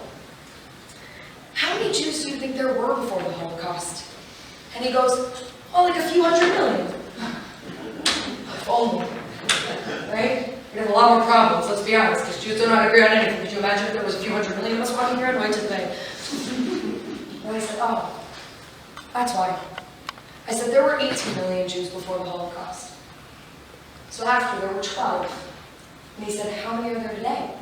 how many Jews do you think there were before the Holocaust? And he goes, oh, like a few 100 million. If only. Right? We'd have a lot more problems, let's be honest, because Jews do not agree on anything. Could you imagine if there was a few 100 million of us walking around? Why today? And I said, oh, that's why. I said, there were 18 million Jews before the Holocaust. So after, there were 12. And he said, how many are there today?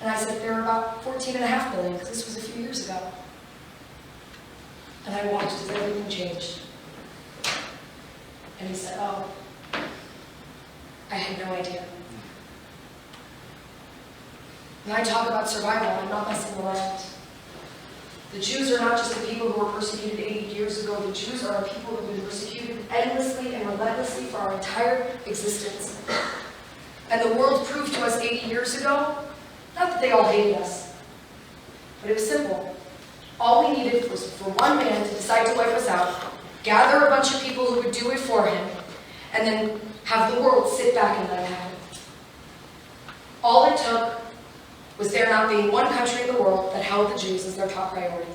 And I said, there are about 14.5 million, because this was a few years ago. And I watched as everything changed. And he said, oh, I had no idea. When I talk about survival, I'm not messing around. The Jews are not just the people who were persecuted 80 years ago. The Jews are a people who have been persecuted endlessly and relentlessly for our entire existence. And the world proved to us 80 years ago, not that they all hated us, but it was simple. All we needed was for one man to decide to wipe us out, gather a bunch of people who would do it for him, and then have the world sit back and let it happen. All it took was there not being one country in the world that held the Jews as their top priority.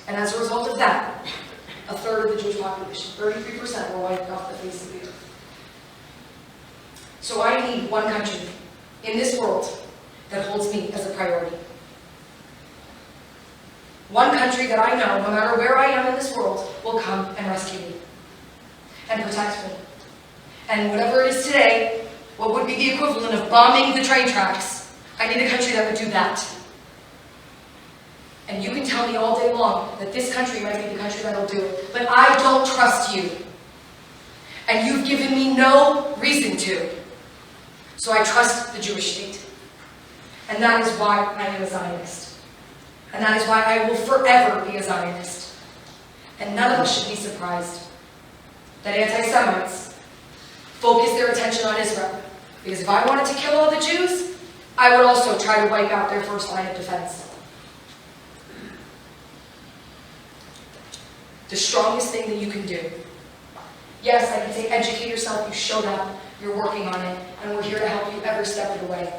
And as a result of that, a third of the Jewish population, 33%, were wiped off the face of the earth. So I need one country in this world that holds me as a priority. One country that I know, no matter where I am in this world, will come and rescue me and protect me. And whatever it is today, what would be the equivalent of bombing the train tracks, I need a country that would do that. And you can tell me all day long that this country might be the country that'll do it, but I don't trust you. And you've given me no reason to. So I trust the Jewish state. And that is why I am a Zionist. And that is why I will forever be a Zionist. And none of us should be surprised that anti-Semites focus their attention on Israel. Because if I wanted to kill all the Jews, I would also try to wipe out their first line of defense. The strongest thing that you can do. Yes, I can say educate yourself, you showed up, you're working on it, and we're here to help you every step of the way.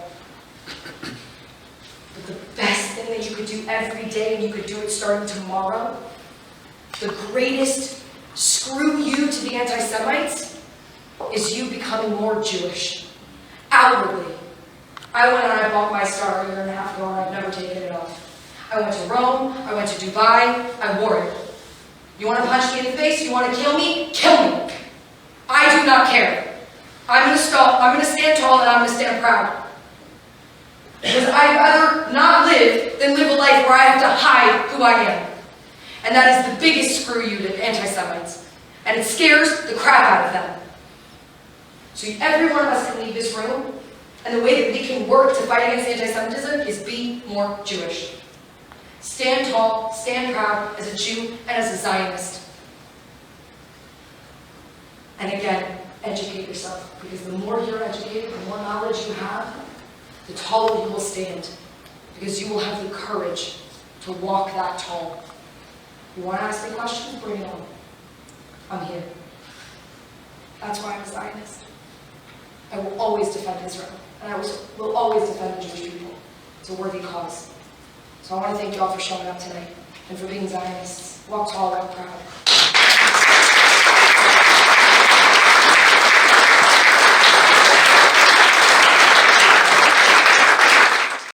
But the best thing that you could do every day, and you could do it starting tomorrow, the greatest screw you to the anti-Semites is you becoming more Jewish. Outwardly. I went and I bought my star a year and a half ago and I've never taken it off. I went to Rome, I went to Dubai, I wore it. You want to punch me in the face? You want to kill me? Kill me. I do not care. I'm going to stand tall and I'm going to stand proud. Because I'd rather not live than live a life where I have to hide who I am. And that is the biggest screw you to anti-Semites. And it scares the crap out of them. So every one of us can leave this room, and the way that we can work to fight against anti-Semitism is be more Jewish. Stand tall, stand proud as a Jew and as a Zionist. And again, educate yourself, because the more you're educated, the more knowledge you have, the taller you will stand, because you will have the courage to walk that tall. You want to ask me questions? Bring it on. I'm here. That's why I'm a Zionist. I will always defend Israel, and I will always defend the Jewish people. It's a worthy cause. So I want to thank you all for showing up tonight and for being Zionists. Walk tall, walk proud.